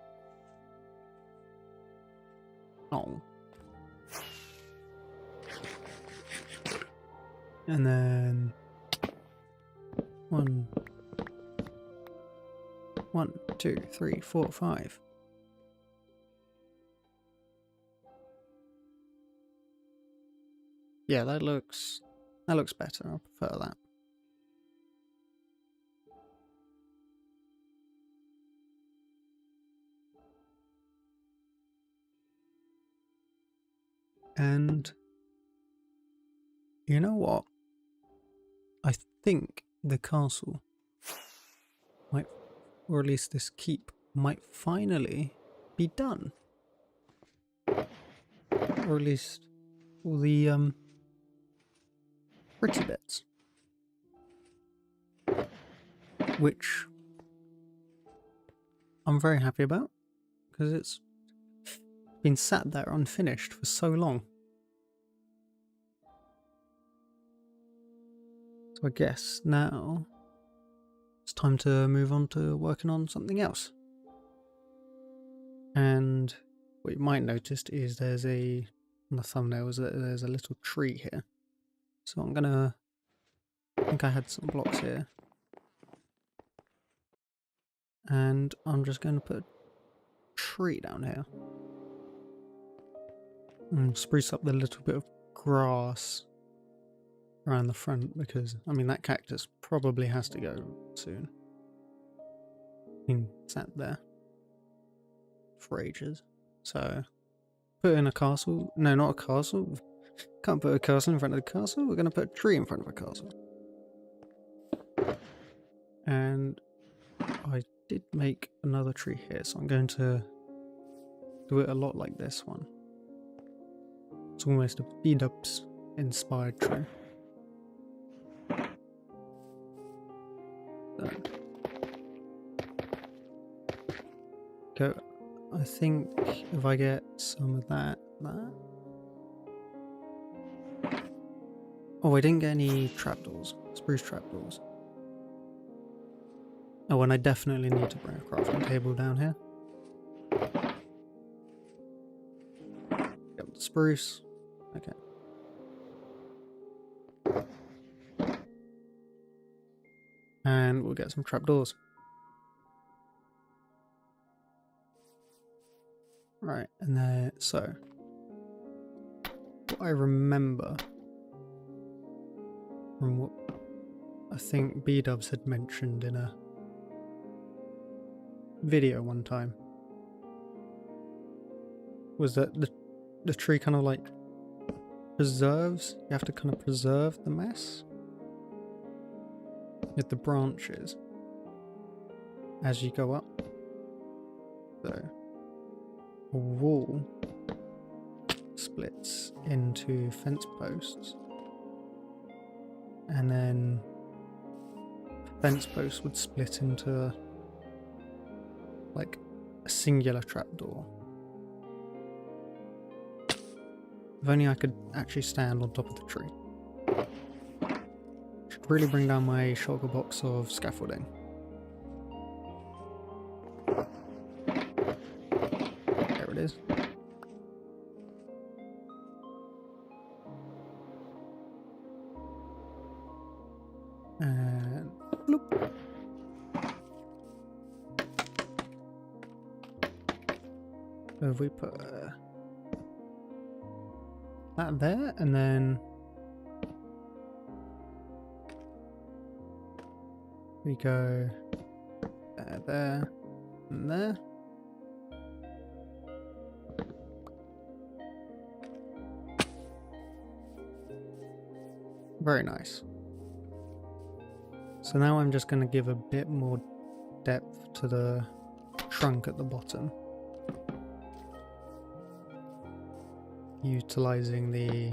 Oh. And then 1, 2, 3, 4, 5. Yeah, that looks better. I prefer that. And you know what? I think the castle might, or at least this keep, might finally be done. Or at least all the pretty bits. Which I'm very happy about, because it's been sat there unfinished for so long. So I guess now it's time to move on to working on something else. And what you might notice is there's on the thumbnail is that there's a little tree here. So I think I had some blocks here. And I'm just going to put a tree down here. And spruce up the little bit of grass around the front, because, I mean, that cactus probably has to go soon. I mean, sat there for ages. So, put in a castle. No, not a castle. Can't put a castle in front of the castle. We're going to put a tree in front of a castle. And I did make another tree here, so I'm going to do it a lot like this one. It's almost a B-dubs inspired tree. So, go. I think if I get some of that, Oh, I didn't get any trapdoors. Spruce trapdoors. Oh, and I definitely need to bring a crafting table down here. Yep, spruce. Okay. And we'll get some trapdoors. Right, and then, so, what I remember from what I think B-Dubs had mentioned in a video one time was that the tree kind of like preserves, you have to kind of preserve the mess with the branches as you go up. So a wall splits into fence posts, and then fence posts would split into like a singular trapdoor. If only I could actually stand on top of the tree. Should really bring down my shulker box of scaffolding. There it is. And bloop. So if we put that there, and then we go there, and there. Very nice. So now I'm just going to give a bit more depth to the trunk at the bottom, utilizing the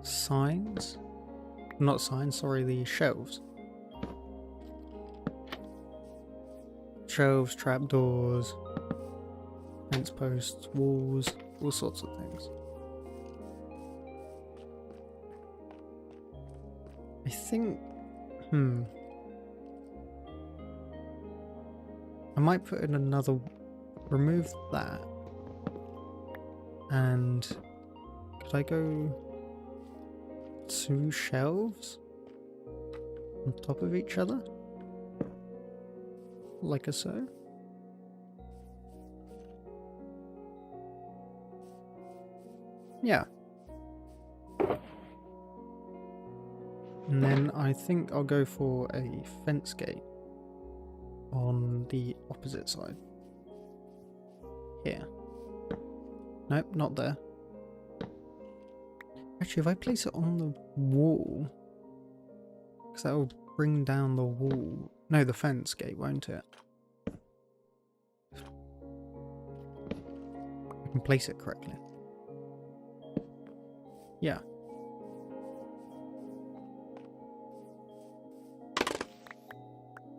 signs, not signs, sorry, the shelves. Shelves, trapdoors, fence posts, walls, all sorts of things. I think, I might put in another, remove that, and could I go 2 shelves on top of each other? Like a so? Yeah. And then I think I'll go for a fence gate on the opposite side. Here. Nope, not there. Actually, if I place it on the wall, because that will bring down the wall. No, the fence gate, won't it? I can place it correctly. Yeah.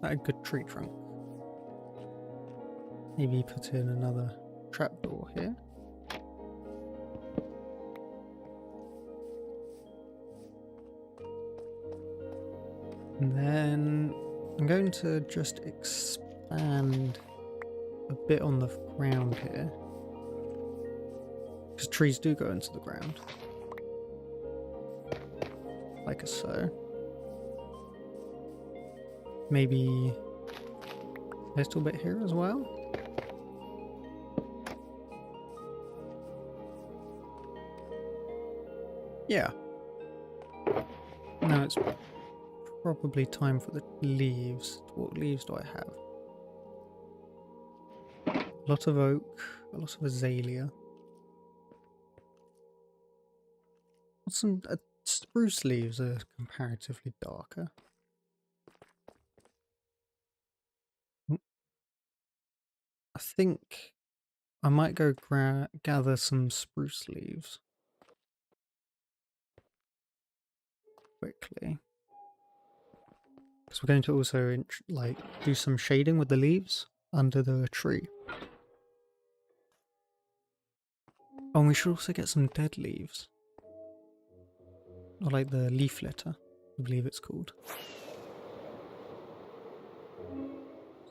A good tree trunk. Maybe put in another trapdoor here. And then I'm going to just expand a bit on the ground here, because trees do go into the ground, like so. Maybe a little bit here as well. Yeah. Now it's probably time for the leaves. What leaves do I have? A lot of oak, a lot of azalea. Some spruce leaves are comparatively darker. I think I might go gather some spruce leaves quickly, because we're going to also like do some shading with the leaves under the tree. Oh, and we should also get some dead leaves. Or like the leaf litter, I believe it's called.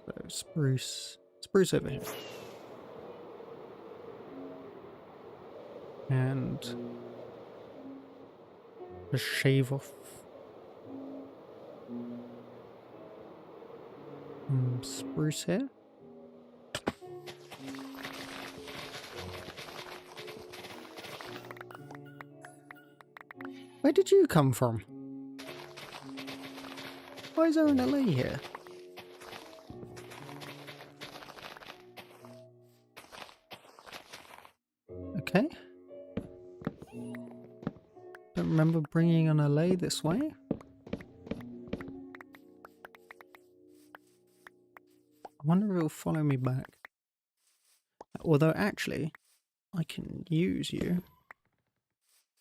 So spruce over here. And just shave off spruce here. Where did you come from? Why is there an LA here? Okay. Don't remember bringing an LA this way. I wonder if it'll follow me back. Although actually, I can use you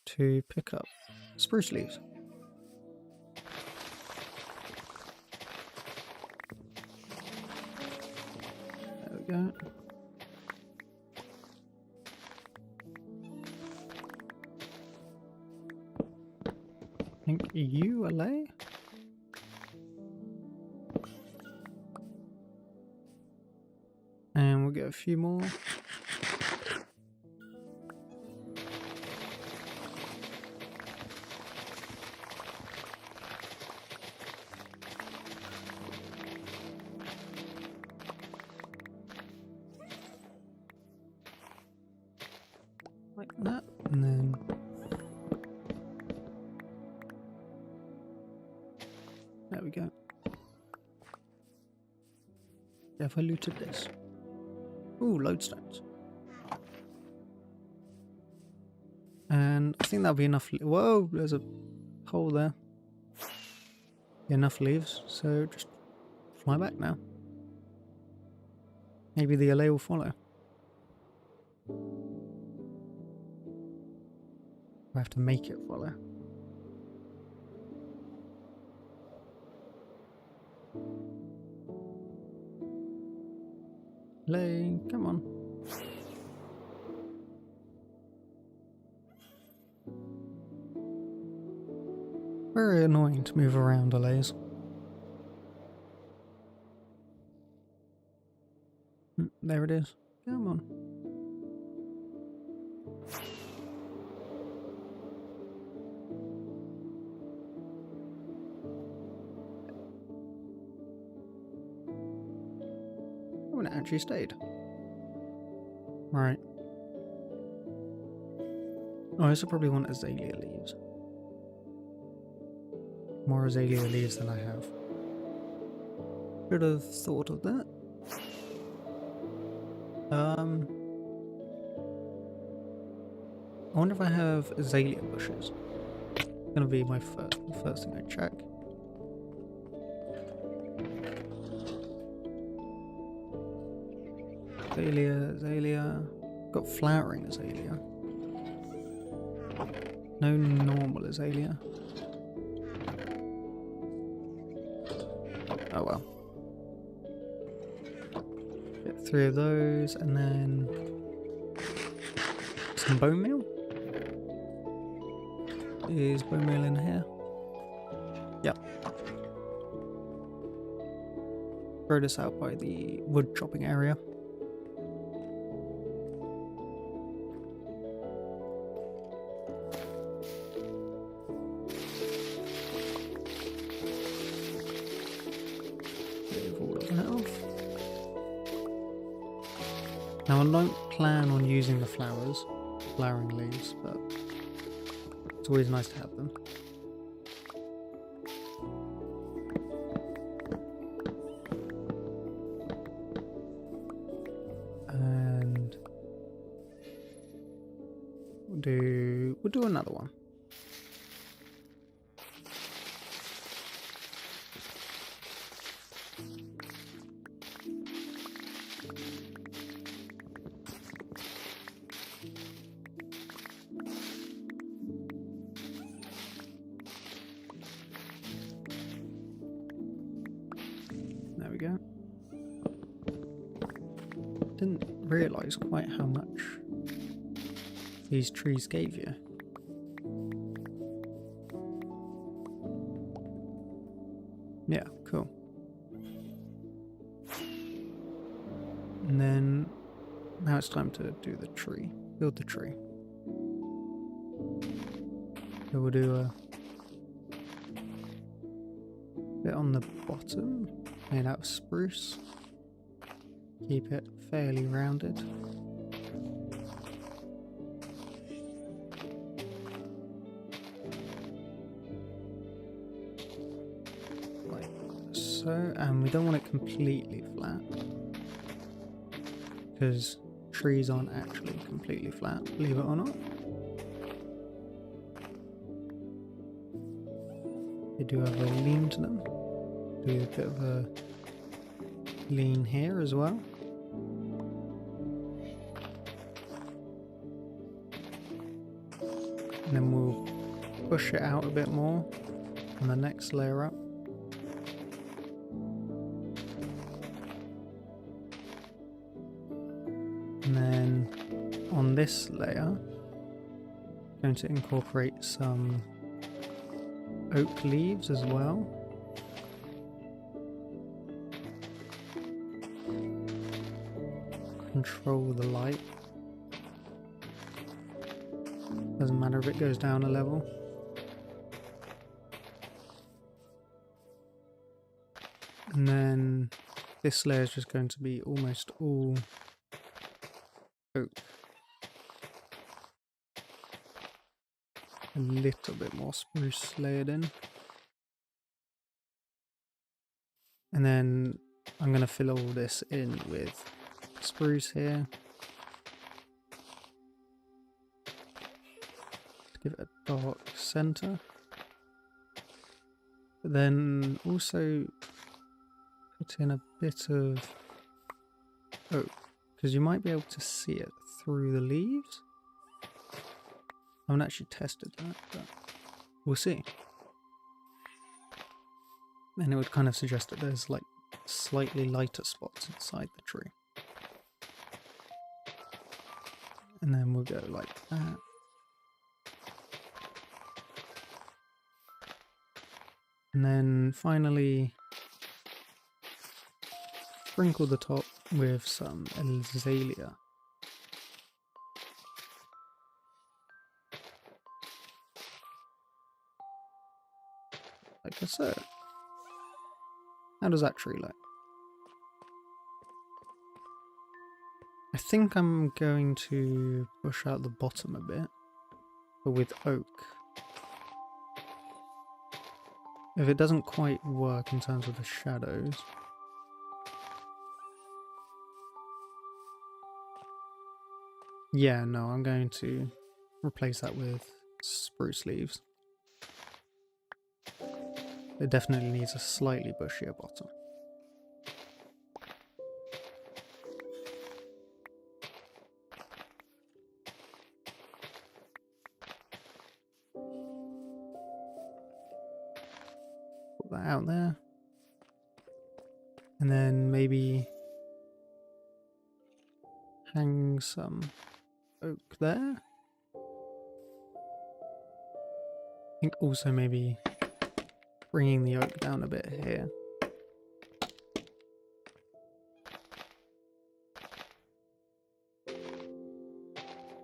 to pick up spruce leaves. There we go. I think you LA? And we'll get a few more. Like that, and then there we go. Have I looted this? Ooh, lodestones. And I think that'll be enough. Whoa, there's a hole there. Enough leaves, so just fly back now. Maybe the LA will follow. I have to make it follow. LA, come on. Very annoying to move around LAs. There it is. Come on. Oh, and it actually stayed. Right. Oh, I also probably want azalea leaves. More azalea leaves than I have. Should have thought of that. I wonder if I have azalea bushes. It's gonna be my first thing I check. Azalea. Got flowering azalea. No normal azalea. Oh well. Get 3 of those and then some bone meal. Is bone meal in here? Yep. Throw this out by the wood chopping area. Now I don't plan on using the flowering leaves, but it's always nice to have them. And we'll do another one. There we go. Didn't realise quite how much these trees gave you. And then now it's time to do the tree. Build the tree. So we'll do a bit on the bottom, made out of spruce. Keep it fairly rounded. Like so, and we don't want it completely flat, because trees aren't actually completely flat, believe it or not. They do have a lean to them. Do a bit of a lean here as well. And then we'll push it out a bit more on the next layer up. And then on this layer, I'm going to incorporate some oak leaves as well. Control the light. Doesn't matter if it goes down a level. And then this layer is just going to be almost all oak. A little bit more spruce layered in. And then I'm going to fill all this in with spruce here. Give it a dark center. But then also put in a bit of oak, because you might be able to see it through the leaves. I haven't actually tested that, but we'll see. And it would kind of suggest that there's like slightly lighter spots inside the tree. And then we'll go like that. And then finally sprinkle the top with some azalea. Like so. How does that tree look? I think I'm going to push out the bottom a bit, but with oak. If it doesn't quite work in terms of the shadows, yeah, no, I'm going to replace that with spruce leaves. It definitely needs a slightly bushier bottom. Put that out there. And then maybe hang some oak there. I think also maybe bringing the oak down a bit here.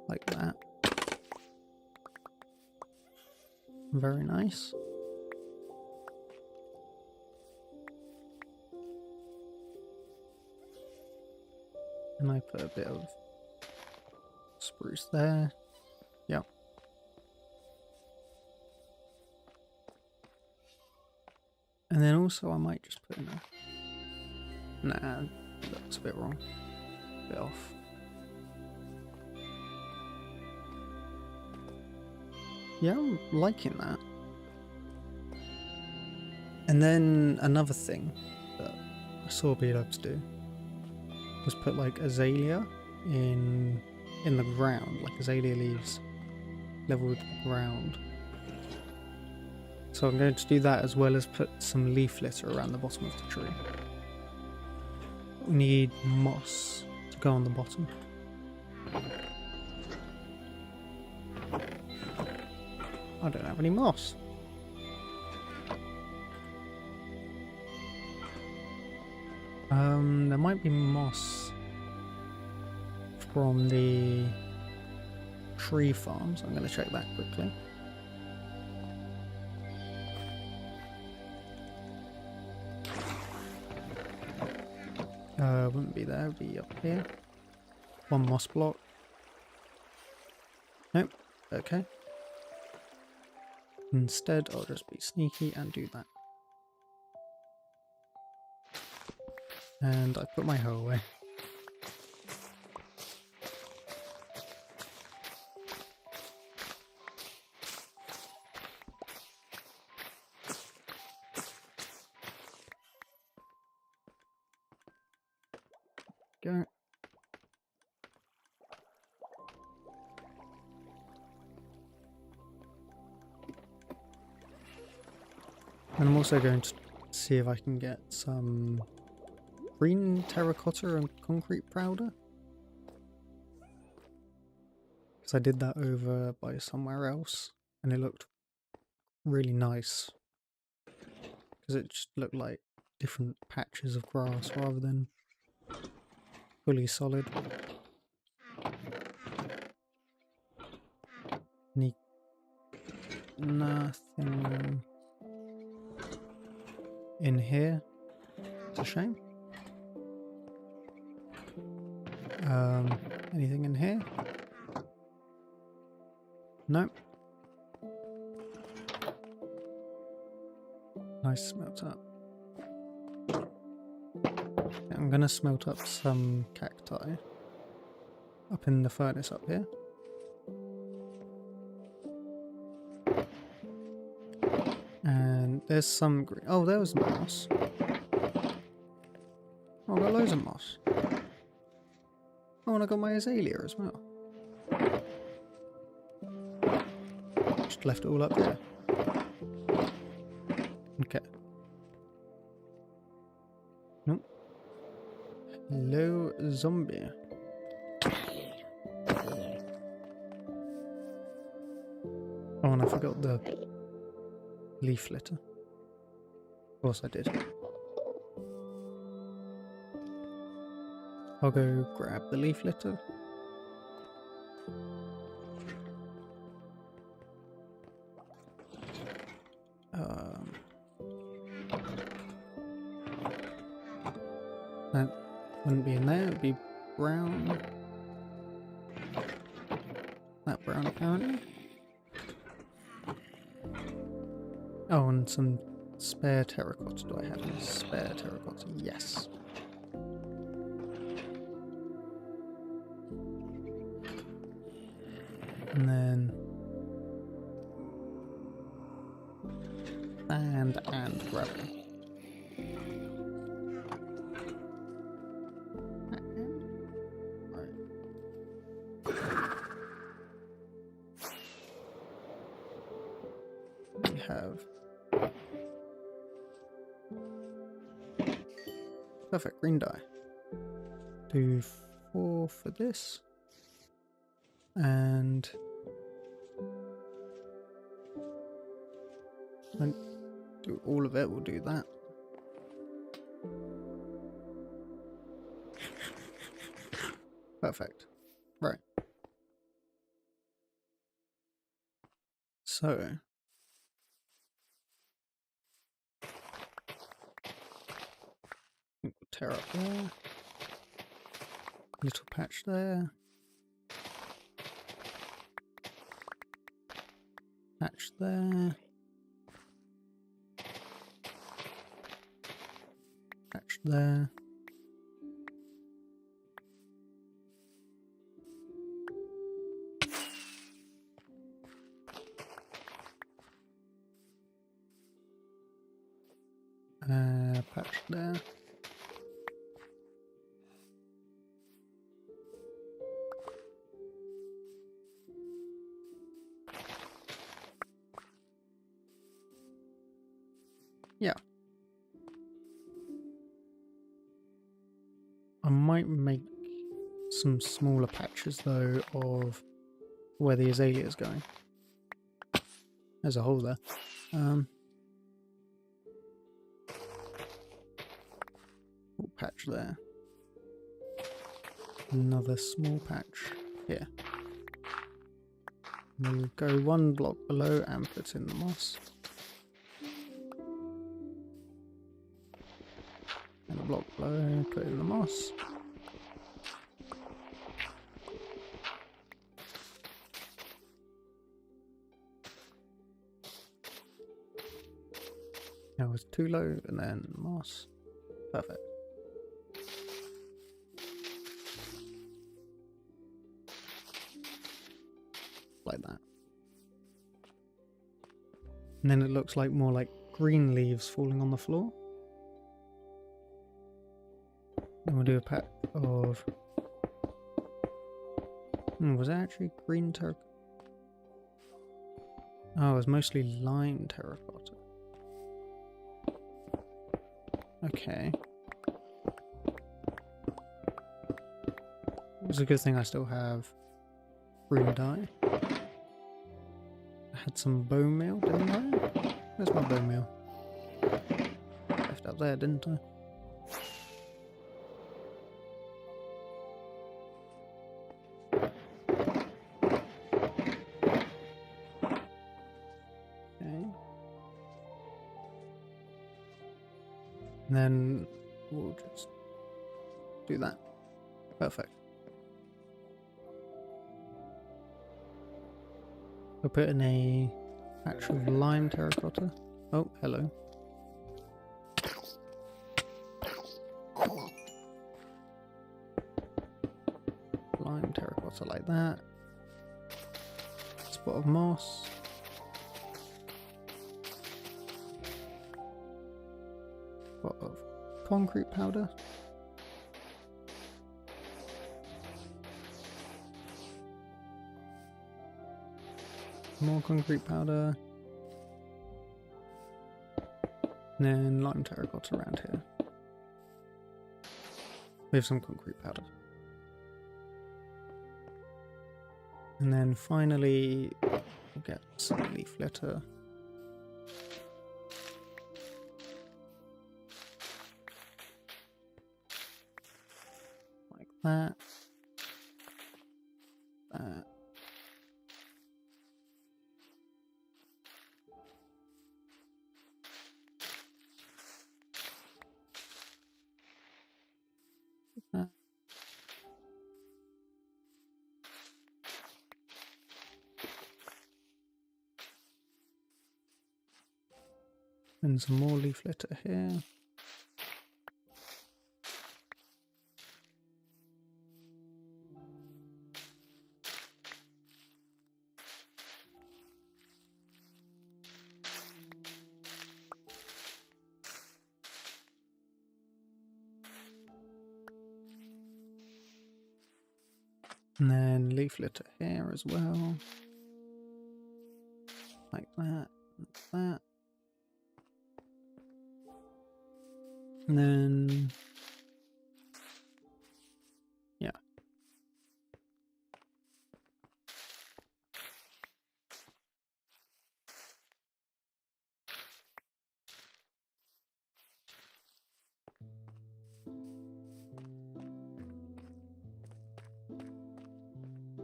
Like that. Very nice. And I put a bit of spruce there. Yep. And then also I might just put in a... Nah, that's a bit wrong. A bit off. Yeah, I'm liking that. And then another thing that I saw Beelobes do was put like azalea in the ground, like azalea leaves level with the ground. So I'm going to do that as well as put some leaf litter around the bottom of the tree. We need moss to go on the bottom. I don't have any moss. There might be moss from the tree farm, so I'm going to check that quickly. Wouldn't be there, it'd be up here. One moss block. Nope, okay. Instead, I'll just be sneaky and do that. And I put my hoe away. Go. And I'm also going to see if I can get some green terracotta and concrete powder. Because I did that over by somewhere else and it looked really nice. Because it just looked like different patches of grass rather than fully solid. Nothing in here. It's a shame. Anything in here? Nope. Nice smelt up. I'm gonna smelt up some cacti up in the furnace up here. And there's some green. Oh, there was moss. Oh, I got loads of moss. Oh, and I got my azalea as well. Just left it all up there. Okay. Nope. Hello, zombie. Oh, and I forgot the leaf litter. Of course I did. I'll go grab the leaf litter. That wouldn't be in there, it would be brown. That brown apparently. Oh, and some spare terracotta. Do I have any spare terracotta? Yes. And then sand and gravel. We have perfect green dye. Do 4 for this. And do all of it, we'll do that. Perfect. Right. So we'll tear up there. Little patch there. Patch there. Patch there. Patch there. Yeah. I might make some smaller patches though of where the azalea is going. There's a hole there. Patch there. Another small patch here. We'll go one block below and put in the moss. And a block below, put in the moss. That was too low, and then moss. Perfect. Like that. And then it looks like more like green leaves falling on the floor. And we'll do a pack of... was it actually green terracotta? Oh, it was mostly lime terracotta. Okay. It's a good thing I still have green dye. I had some bone meal, didn't I? Where's my bone meal? Left up there, didn't I? Okay. And then we'll just do that. Perfect. We'll put in a patch of lime terracotta. Oh, hello. Lime terracotta like that. Spot of moss. Spot of concrete powder. More concrete powder. And then lime terracotta around here. We have some concrete powder. And then finally, we'll get some leaf litter. Like that. That. That. And some more leaf litter here. And then leaf litter here as well. Like that, like that. And then, yeah.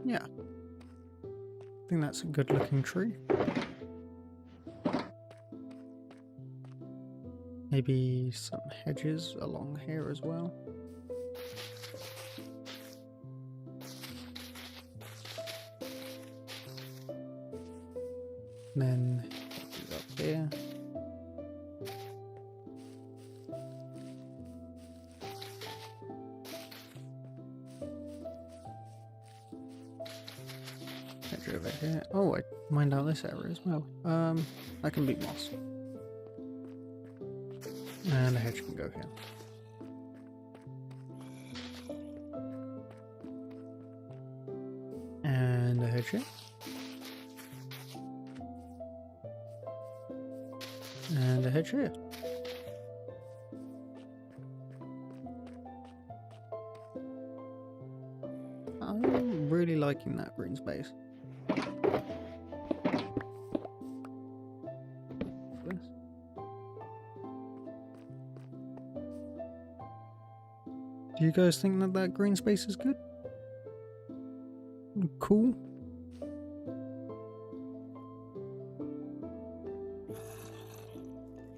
Yeah. I think that's a good looking tree. Maybe some hedges along here as well. And then hedges up here. Hedge over here. Oh, I mined out this area as well. That can be moss. And the hedge can go here. And a hedge here. And a hedge here. I'm really liking that green space. Do you guys think that that green space is good? Cool.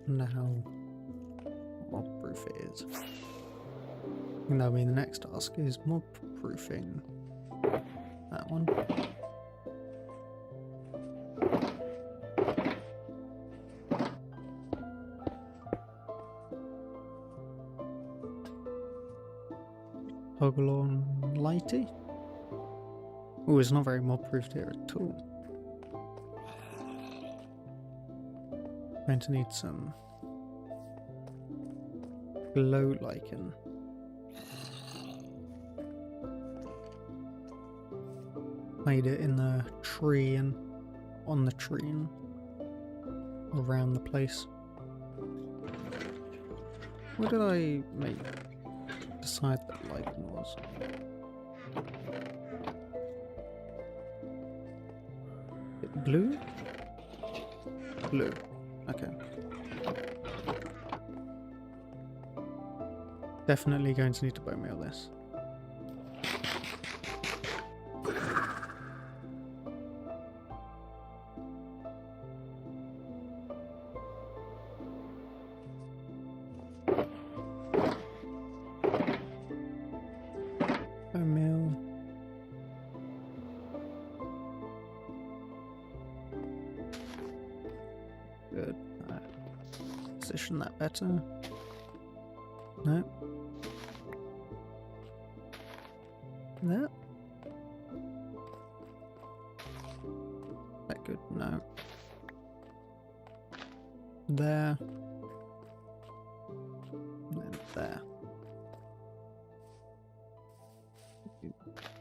Now, mob proof it is. And that'll be the next task, is mob proofing that one. Toggle on lighty. Oh, it's not very mob proofed here at all. Going to need some glow lichen. Made it in the tree and on the tree and around the place. What did I decide that lichen was? Blue? Blue. Okay. Definitely going to need to bone meal this. Bone meal. Good. Position that better. No. That. That good? No. There. And then there.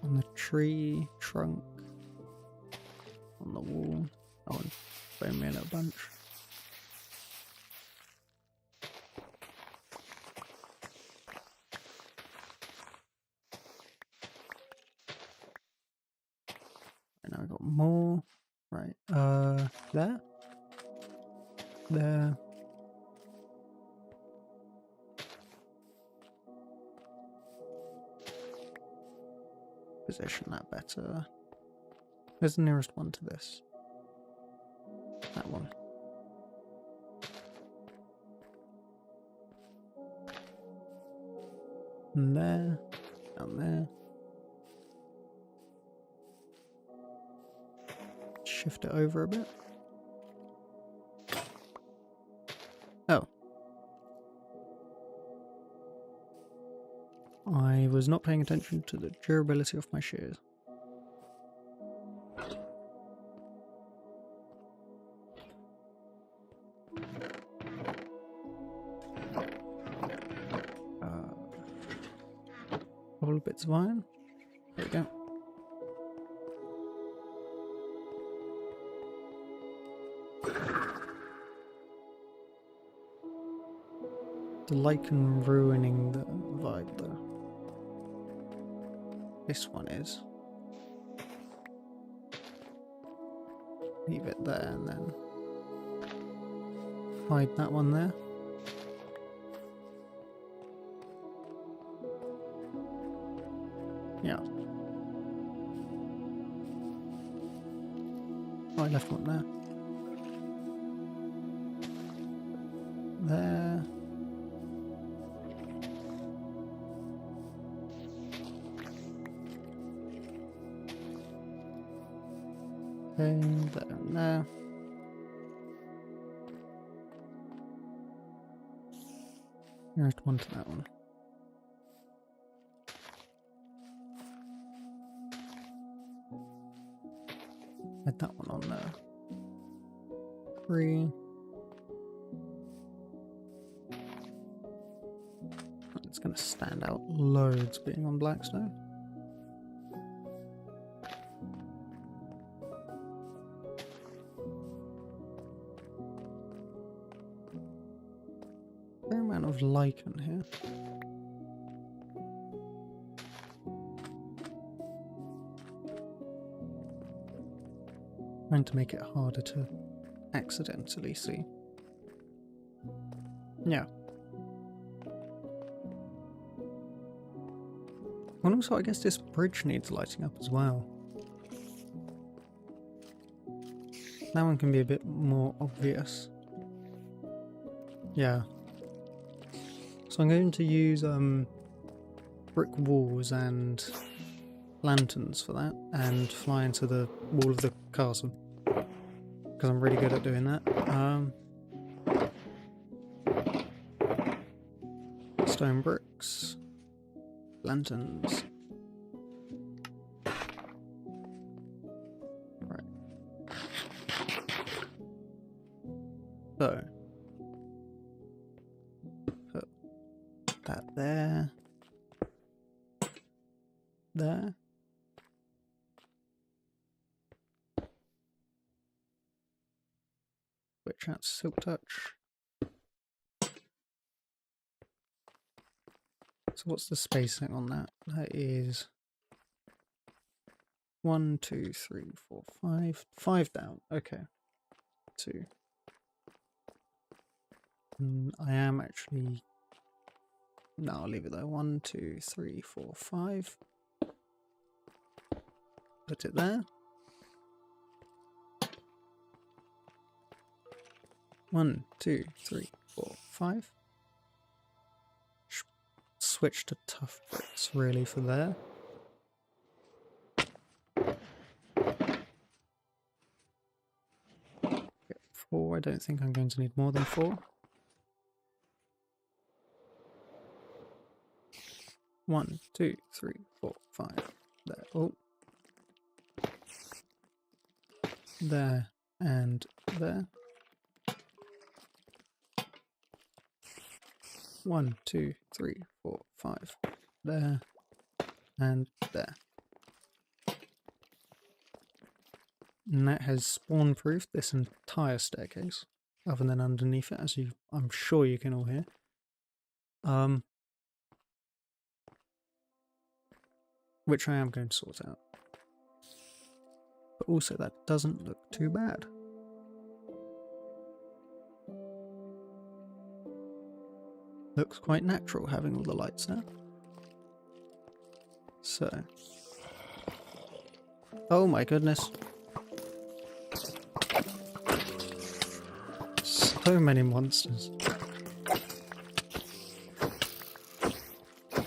On the tree trunk. On the wall. Oh, and bone meal a bunch. Now we got more. Right. There. There. Position that better. Where's the nearest one to this? That one. And there. Down there. Shift it over a bit. Oh. I was not paying attention to the durability of my shears. Couple of bits of iron. There we go. The lichen ruining the vibe though. This one is. Leave it there and then hide that one there. Yeah. I left one there. There. Okay, there and there. Nearest one to that one. Add that one on there. 3. It's going to stand out loads being on Blackstone. Fair amount of lichen here. Trying to make it harder to accidentally see. Yeah. And also I guess this bridge needs lighting up as well. that one can be a bit more obvious. Yeah. So I'm going to use brick walls and lanterns for that, and fly into the wall of the castle, because I'm really good at doing that. Stone bricks, lanterns. Right. So put that there. There. Switch out to Silk Touch. So what's the spacing on that? That is 1, 2, 3, 4, 5. 5 down. Okay. 2. I am actually... No, I'll leave it there. 1, 2, 3, 4, 5. Put it there. 1, 2, 3, 4, 5. Switch to tough bricks really for there. Get 4. I don't think I'm going to need more than 4. 1, 2, 3, 4, 5. There. Oh. There and there. 1, 2, 3, 4, 5. There and there. And that has spawn-proofed this entire staircase, other than underneath it, as I'm sure you can all hear. Which I am going to sort out. But also that doesn't look too bad. Looks quite natural having all the lights there. So. Oh my goodness. So many monsters.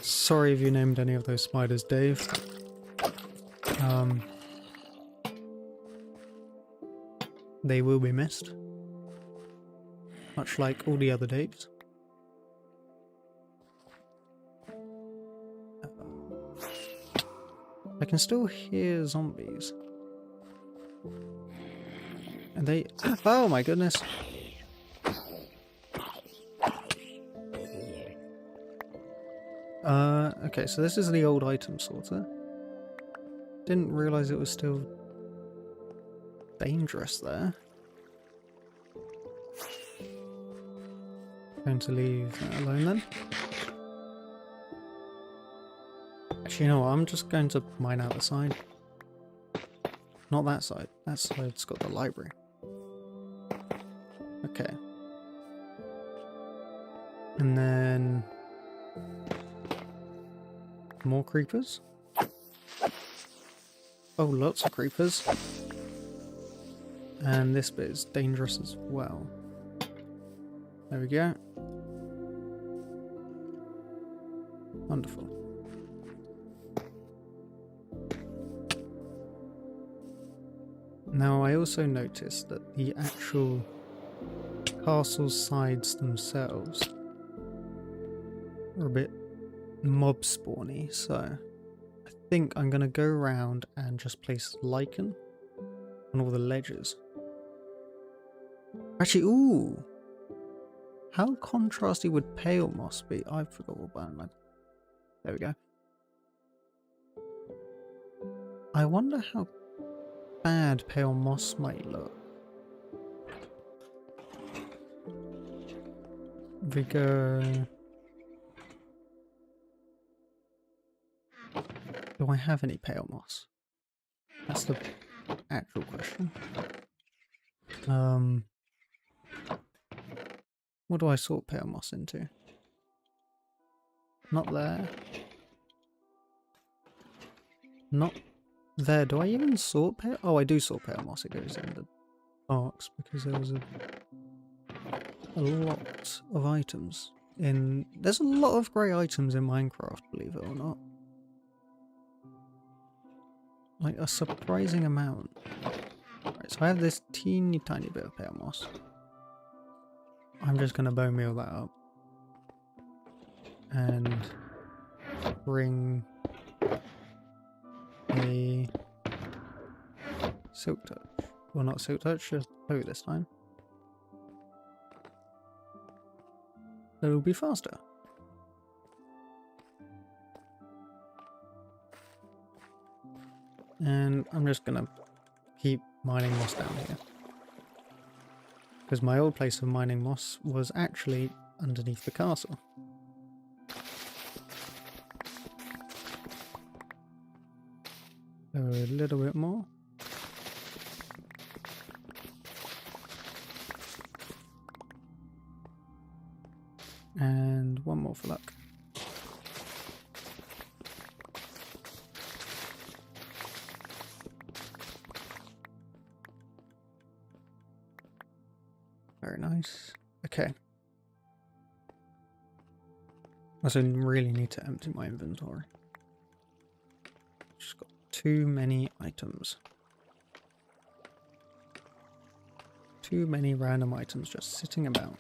Sorry if you named any of those spiders Dave. They will be missed. Much like all the other Daves. I can still hear zombies. And they... Oh my goodness! Okay, so this is the old item sorter. Didn't realise it was still dangerous there. Going to leave that alone then. Actually, you know what? I'm just going to mine out the side. Not that side. That side's got the library. Okay. And then... more creepers. Oh, lots of creepers. And this bit is dangerous as well. There we go. Wonderful. Now I also noticed that the actual castle sides themselves are a bit mob spawny, so I think I'm going to go around and just place lichen on all the ledges. Actually, ooh! How contrasty would pale moss be? I forgot what button. There we go. I wonder how bad pale moss might look. We go... Do I have any pale moss? That's the actual question. What do I sort pale moss into? Not there. Not there. Do I even sort pale? Oh, I do sort pale moss. It goes in the sparks because there was a lot of items in. There's a lot of grey items in Minecraft, believe it or not. Like a surprising amount. Right, so I have this teeny tiny bit of pale moss. I'm just gonna bone meal that up and bring a silk touch. Well, not silk touch, just bow this time. It'll be faster. And I'm just gonna keep mining moss down here. Because my old place of mining moss was actually underneath the castle. So a little bit more. And one more for luck. Very nice. Okay. I also really need to empty my inventory. Just got too many items. Too many random items just sitting about.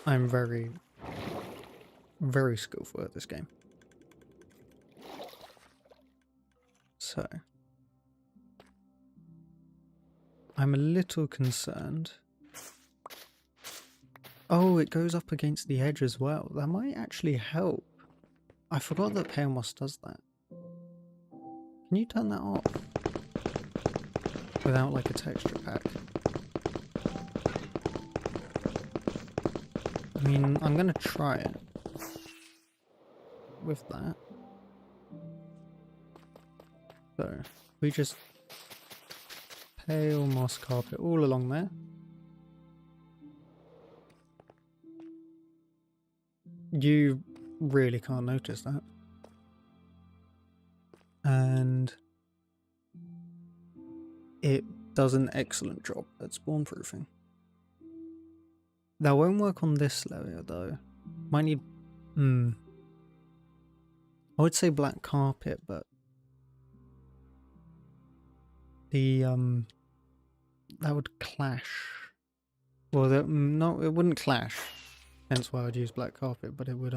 I'm very, very skillful at this game. So, I'm a little concerned. Oh, it goes up against the edge as well. That might actually help. I forgot that Pale Moss does that. Can you turn that off? Without like a texture pack? I mean, I'm gonna try it. With that. So, we just Pale Moss carpet all along there. You really can't notice that. And it does an excellent job at spawn proofing. That won't work on this layer though. Might need I would say black carpet, but the that would clash. Well, no, it wouldn't clash. Hence why I'd use black carpet, but it would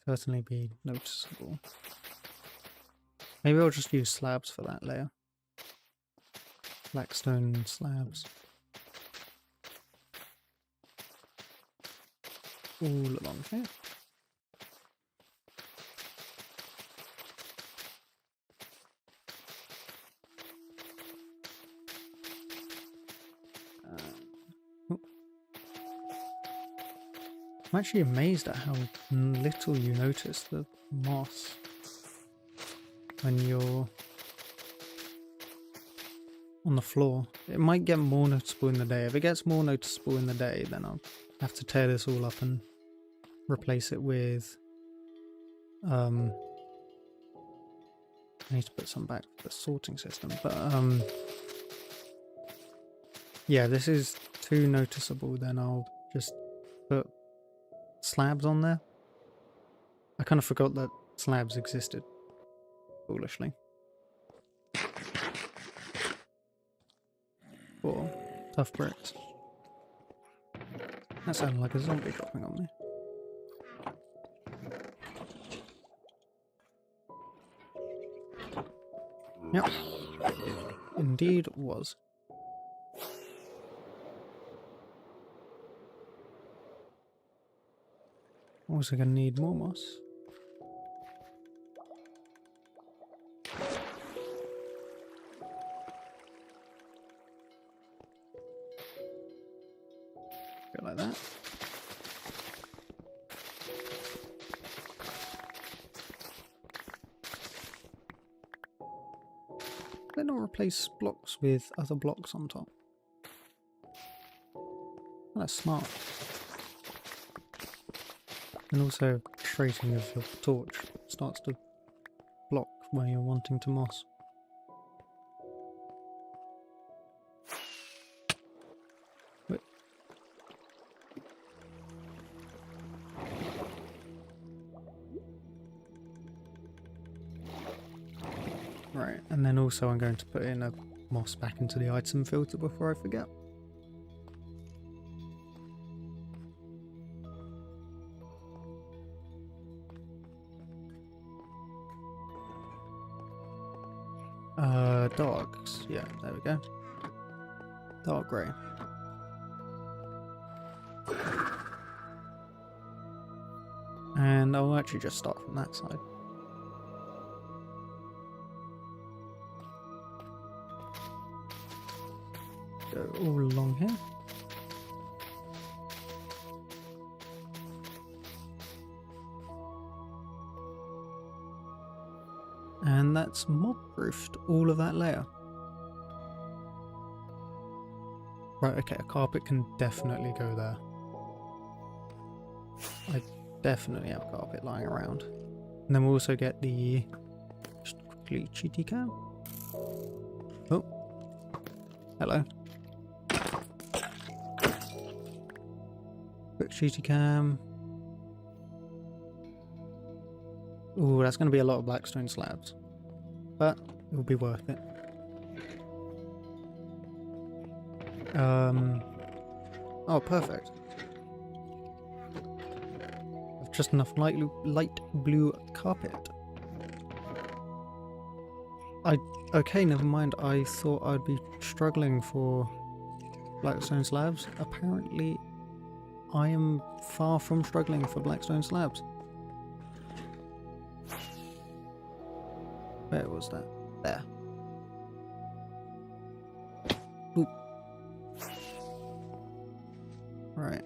certainly be noticeable. Maybe I'll just use slabs for that layer. Blackstone slabs. All along here. I'm actually amazed at how little you notice the moss when you're on the floor. It might get more noticeable in the day. If it gets more noticeable in the day, then I'll have to tear this all up and replace it with I need to put some back for the sorting system, but yeah, this is too noticeable. Then I'll just put slabs on there. I kind of forgot that slabs existed, foolishly. For tough bricks. That sounded like a zombie dropping on me. Yep, it indeed was. Also gonna need more moss. Go like that. Then I'll replace blocks with other blocks on top. That's smart. And also, tracing of your torch starts to block where you're wanting to moss. Wait. Right, and then also I'm going to put in a moss back into the item filter before I forget. Dogs. Yeah, there we go. Dark grey. And I'll actually just start from that side. Go all along here. And that's mob-proofed all of that layer. Right, okay, a carpet can definitely go there. I definitely have carpet lying around. And then we'll also get the... Just quickly, cheaty cam. Oh. Hello. Quick cheaty cam. Ooh, that's going to be a lot of blackstone slabs. But it will be worth it. Oh, perfect. I've just enough light blue carpet. Okay, never mind. I thought I'd be struggling for blackstone slabs. Apparently, I am far from struggling for blackstone slabs. Where was that? There. Boop. Right.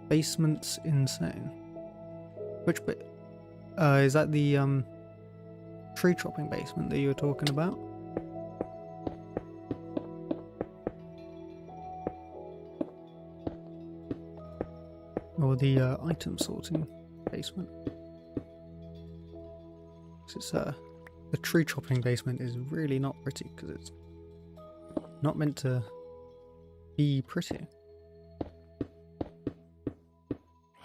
Basement's insane. Which bit? Is that the tree chopping basement that you were talking about? Or the item sorting basement? It's the tree chopping basement is really not pretty because it's not meant to be pretty.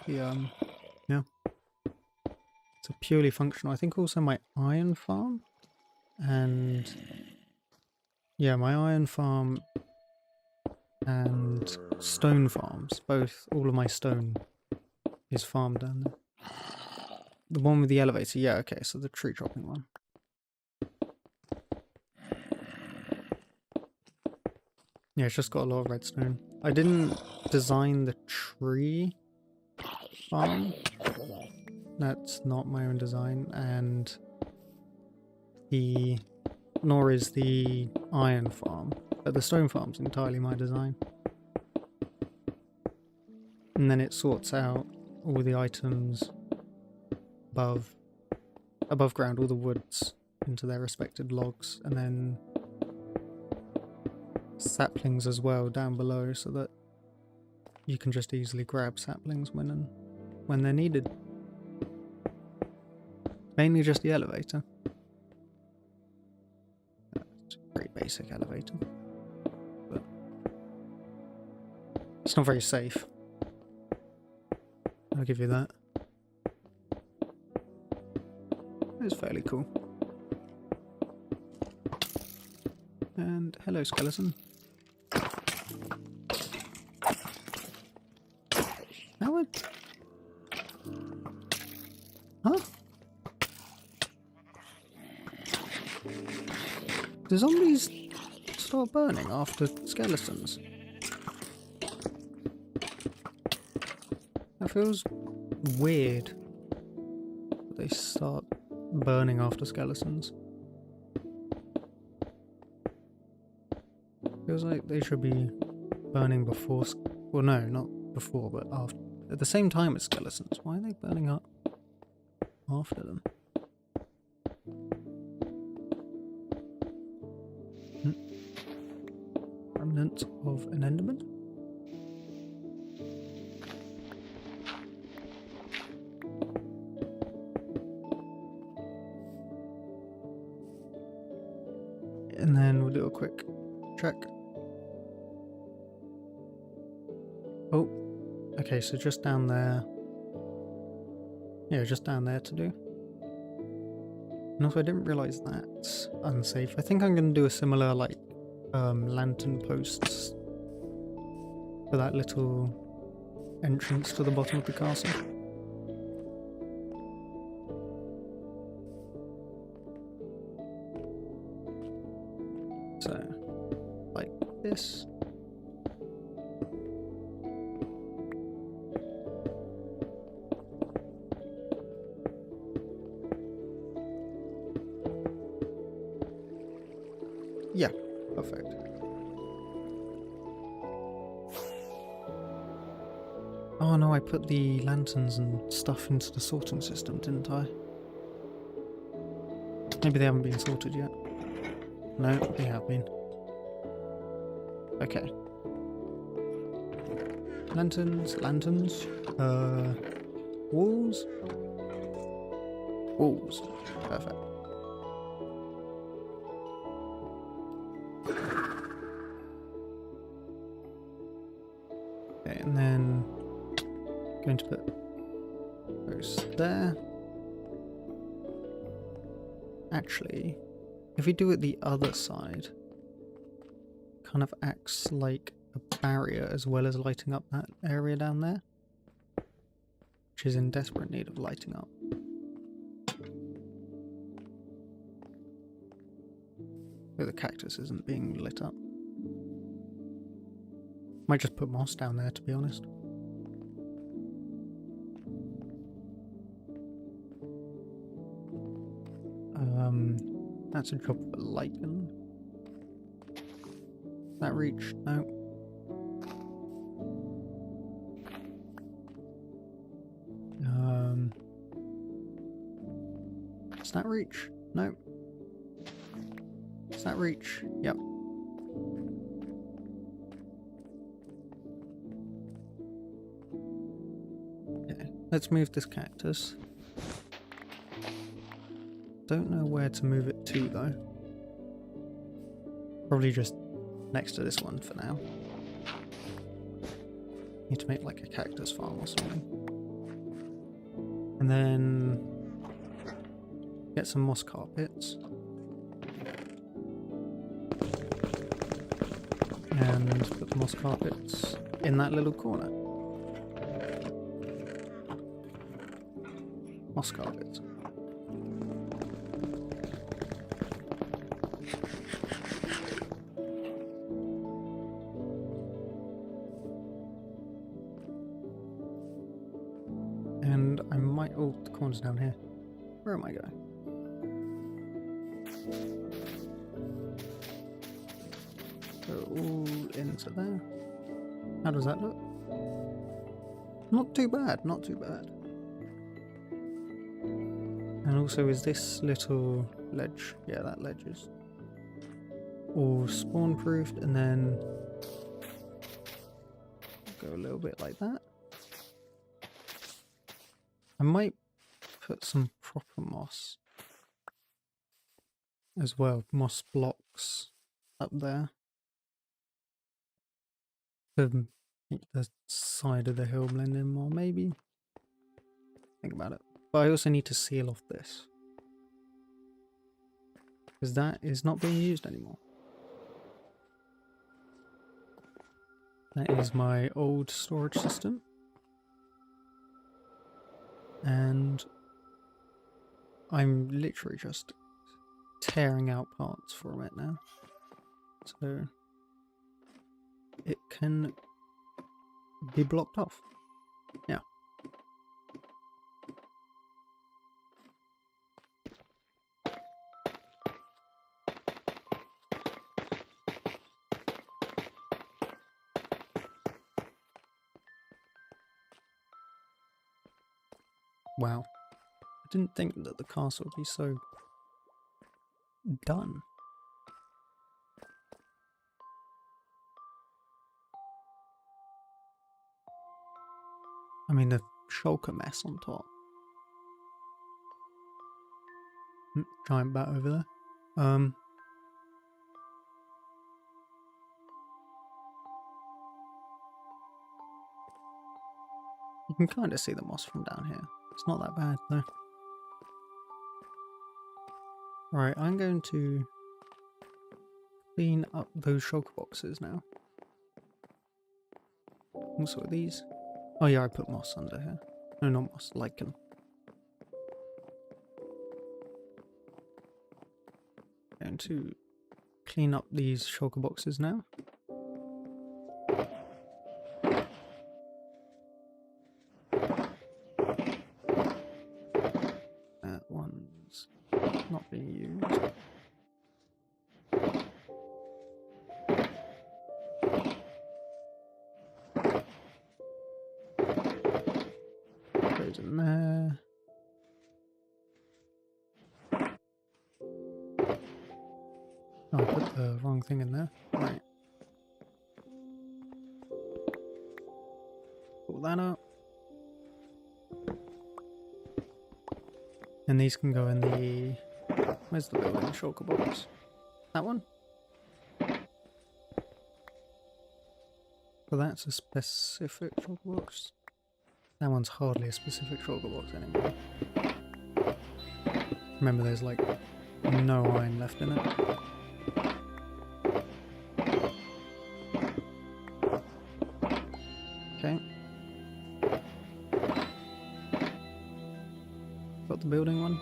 Yeah. It's a purely functional. I think also my iron farm and yeah, my iron farm and stone farms, all of my stone is farmed down there. The one with the elevator, yeah, okay, so the tree chopping one. Yeah, it's just got a lot of redstone. I didn't design the tree farm. That's not my own design, and nor is the iron farm, but the stone farm's entirely my design. And then it sorts out all the items above ground, all the woods into their respected logs, and then saplings as well down below, so that you can just easily grab saplings when they're needed. Mainly just the elevator. It's a pretty basic elevator, but it's not very safe. I'll give you that. It's fairly cool. And hello, skeleton. Howard? Huh? Do zombies start burning after skeletons? That feels weird. They start burning after skeletons. Feels like they should be burning before. Well, no, not before, but after. At the same time as skeletons. Why are they burning up after them? Remnant. scent of an Enderman. And then we'll do a quick check. Oh, okay, so just down there. Yeah, just down there to do. And also I didn't realise that's unsafe. I think I'm going to do a similar, like, lantern posts for that little entrance to the bottom of the castle. So, like this. Yeah, perfect. Oh no, I put the lanterns and stuff into the sorting system, didn't I? Maybe they haven't been sorted yet. No, they have been. Okay. Lanterns, walls? Walls. Perfect. Okay, and then going to put those there. Actually, if we do it the other side, kind of acts like a barrier as well as lighting up that area down there, which is in desperate need of lighting up. So the cactus isn't being lit up. Might just put moss down there, to be honest. That's a job for lichen. That reach? No. Does that reach? No. Does that reach? Yep. Okay, let's move this cactus. Don't know where to move it to though. Probably just next to this one for now. Need to make like a cactus farm or something. And then get some moss carpets. And put the moss carpets in that little corner. Moss carpets. And I might... oh, the corner's down here. Where am I going? So all into there. How does that look? Not too bad, not too bad. And also is this little ledge, yeah, that ledge is all spawn proofed, and then go a little bit like that. I might put some proper moss as well, moss blocks up there. To make the side of the hill blend in more, maybe. Think about it. But I also need to seal off this, because that is not being used anymore. That is my old storage system. And I'm literally just tearing out parts from it now. So it can be blocked off. Yeah. Wow. I didn't think that the castle would be so done. I mean the shulker mess on top. Giant bat over there. You can kind of see the moss from down here. It's not that bad though. Right, I'm going to clean up those shulker boxes now. Also these. Oh yeah, I put moss under here. No, not moss, lichen. Going to clean up these shulker boxes now. That one's not being used. Goes in there. Oh, I put the wrong thing in there. Right. Pull that up. And these can go in the... Where's the building shulker box? That one? So that's a specific shulker box. That one's hardly a specific shulker box anymore. Remember, there's like no iron left in it. Okay. Got the building one.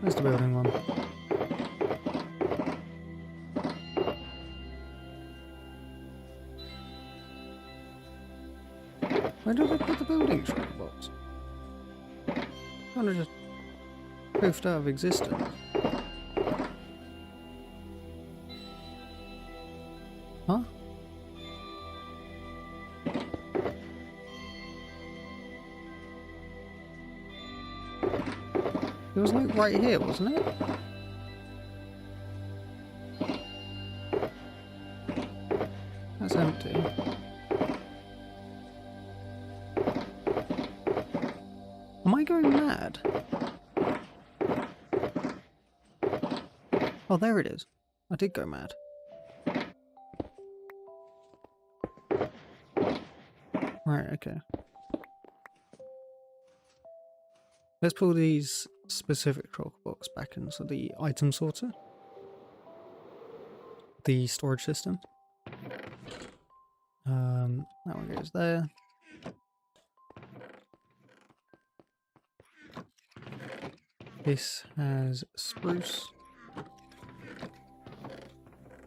Where's the building one? Where did I put the building shulker box? Kind of just poofed out of existence. Huh? It was like right here, wasn't it? That's empty. Am I going mad? Oh, there it is. I did go mad. Right, okay. Let's pull these specific shulker box back into the item sorter. The storage system. That one goes there. This has spruce.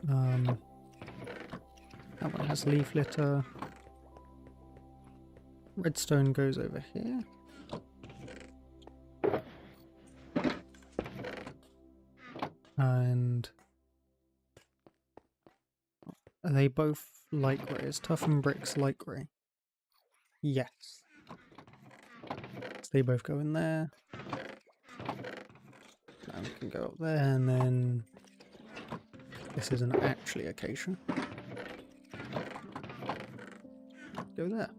That one has leaf litter. Redstone goes over here. And are they both light grey? Is toughened bricks light grey? Yes. So they both go in there. And we can go up there, and then this isn't actually acacia. Go there.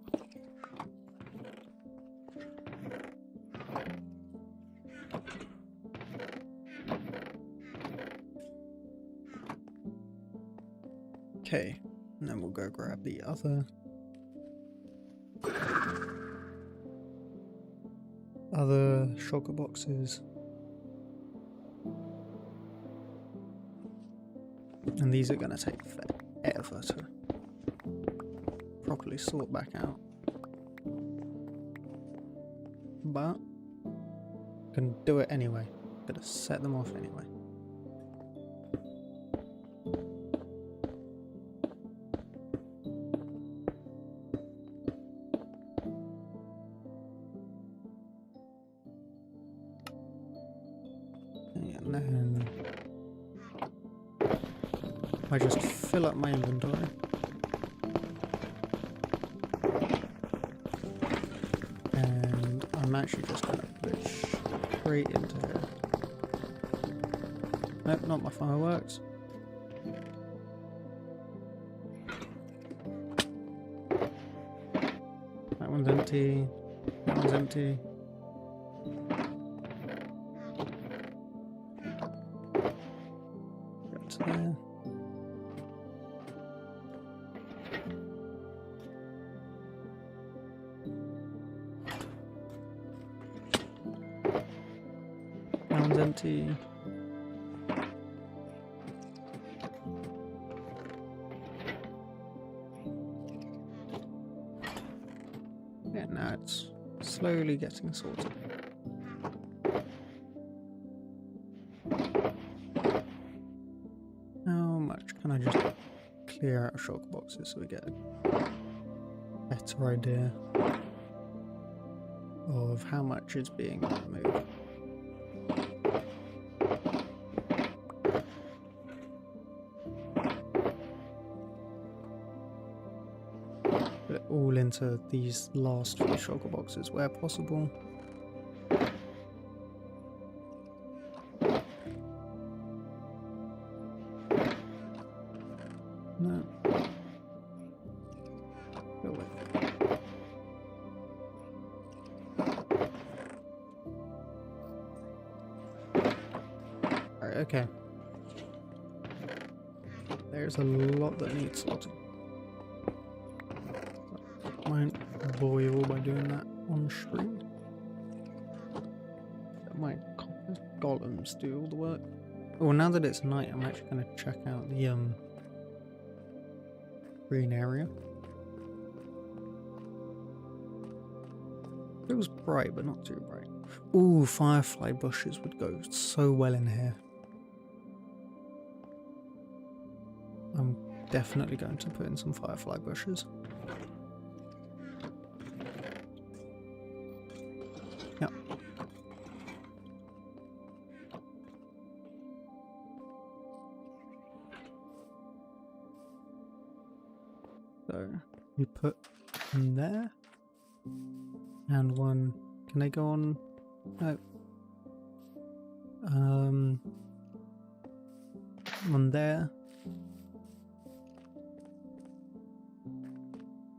Okay, and then we'll go grab the other shulker boxes. And these are going to take forever to properly sort back out. But I can do it anyway. Gonna set them off anyway. And then I just fill up my inventory. And I'm actually just going to put it straight into here. Nope, not my fireworks. one's empty. That one's empty. Go to there. That one's empty. Yeah, now it's slowly getting sorted. How much can I just clear out shulker boxes so we get a better idea of how much is being removed? Put it all into these last few shulker boxes where possible. No. Go away. Alright, okay. There's a lot that needs sorting. Won't bore you all by doing that on stream. Let my golems do all the work. Oh, now that it's night, I'm actually going to check out the green area. It was bright, but not too bright. Ooh, firefly bushes would go so well in here. I'm definitely going to put in some firefly bushes. Yep. So you put in there, and one. Can they go on? No. One there.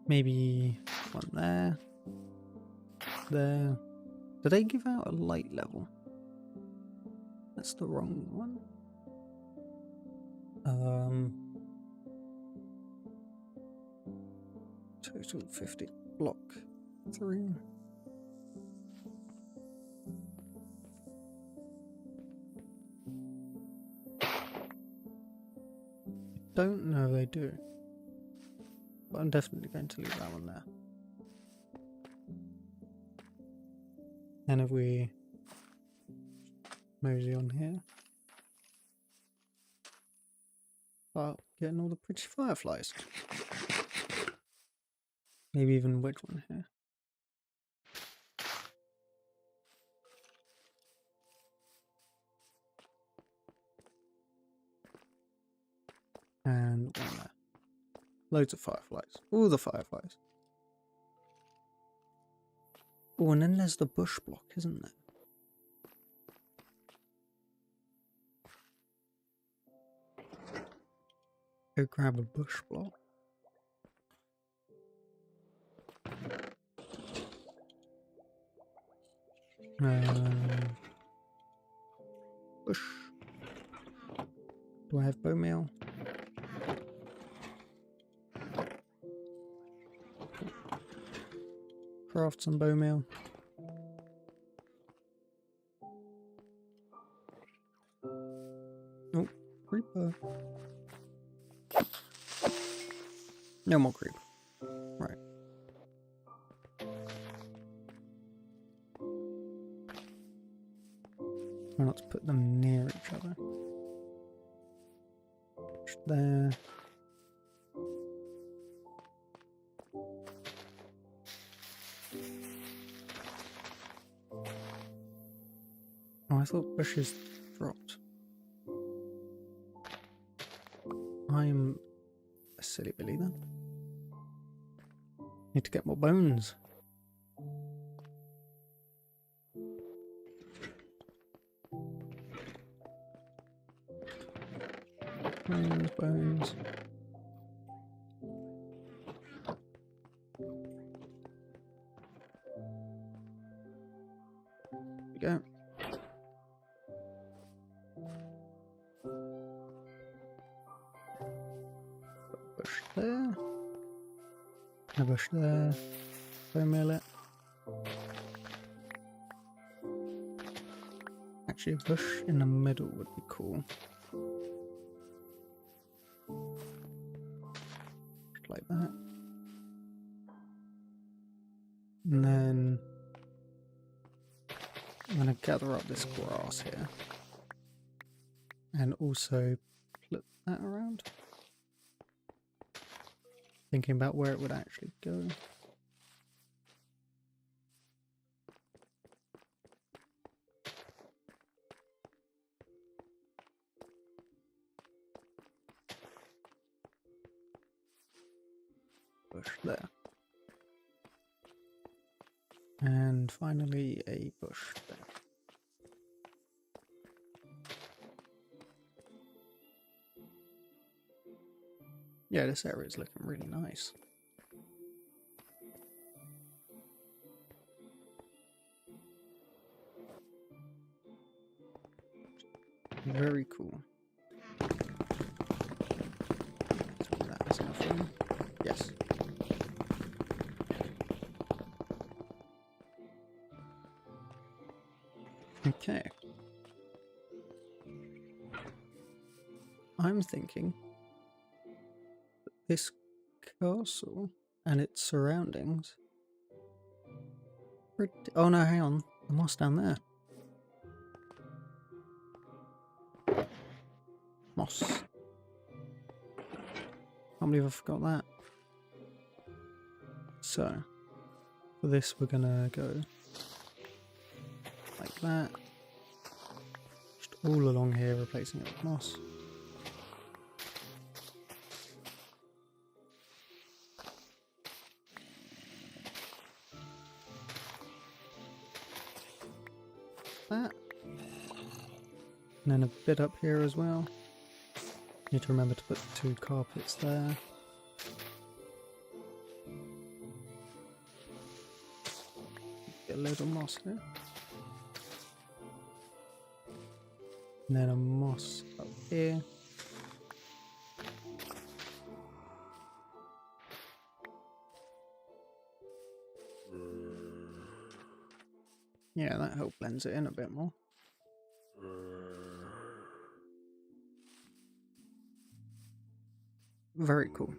Maybe one there. There. Do they give out a light level? That's the wrong one. Total 50. Block 3. Don't know if they do, but I'm definitely going to leave that one there. And if we mosey on here, well, getting all the pretty fireflies. Maybe even which one here. And one there. Loads of fireflies. All the fireflies. Oh, and then there's the bush block, isn't there? Go grab a bush block. Bush. Do I have bone meal? Craft some bone meal. Oh, creeper. No more creep. Right. Try not to put them near each other. Just there. Oh, I thought bushes dropped. I'm a silly Billy then. Need to get more bones. Bones, bones. bush there. Bone meal it. Actually, a bush in the middle would be cool. Just like that. And then I'm going to gather up this grass here. And also flip that around. Thinking about where it would actually go. Bush there. And finally a bush there. Yeah, this area is looking really nice. Very cool. That is enough room. Yes. Okay. I'm thinking that this castle and its surroundings. Oh no, hang on. The moss down there. Moss. Can't believe I forgot that. So, for this we're gonna go like that. Just all along here, replacing it with moss. That. And then a bit up here as well. Need to remember to put 2 carpets there. Get a load of moss here. And then a moss up here. Yeah, that helps blends it in a bit more. Very cool.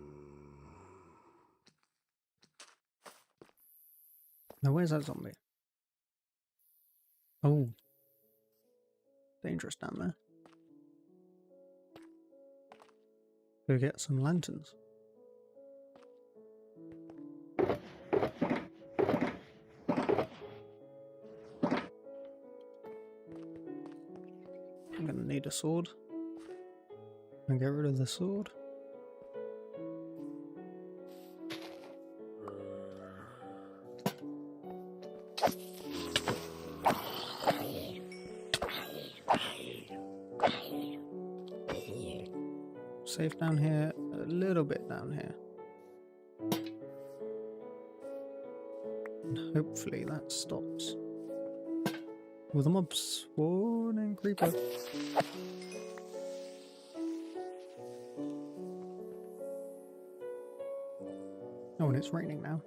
Now where's that zombie? Oh. Dangerous down there. Go get some lanterns. I'm gonna need a sword. And get rid of the sword. Safe down here, a little bit down here. And hopefully that stops. Will the mob spawning creeper? Oh, and it's raining now.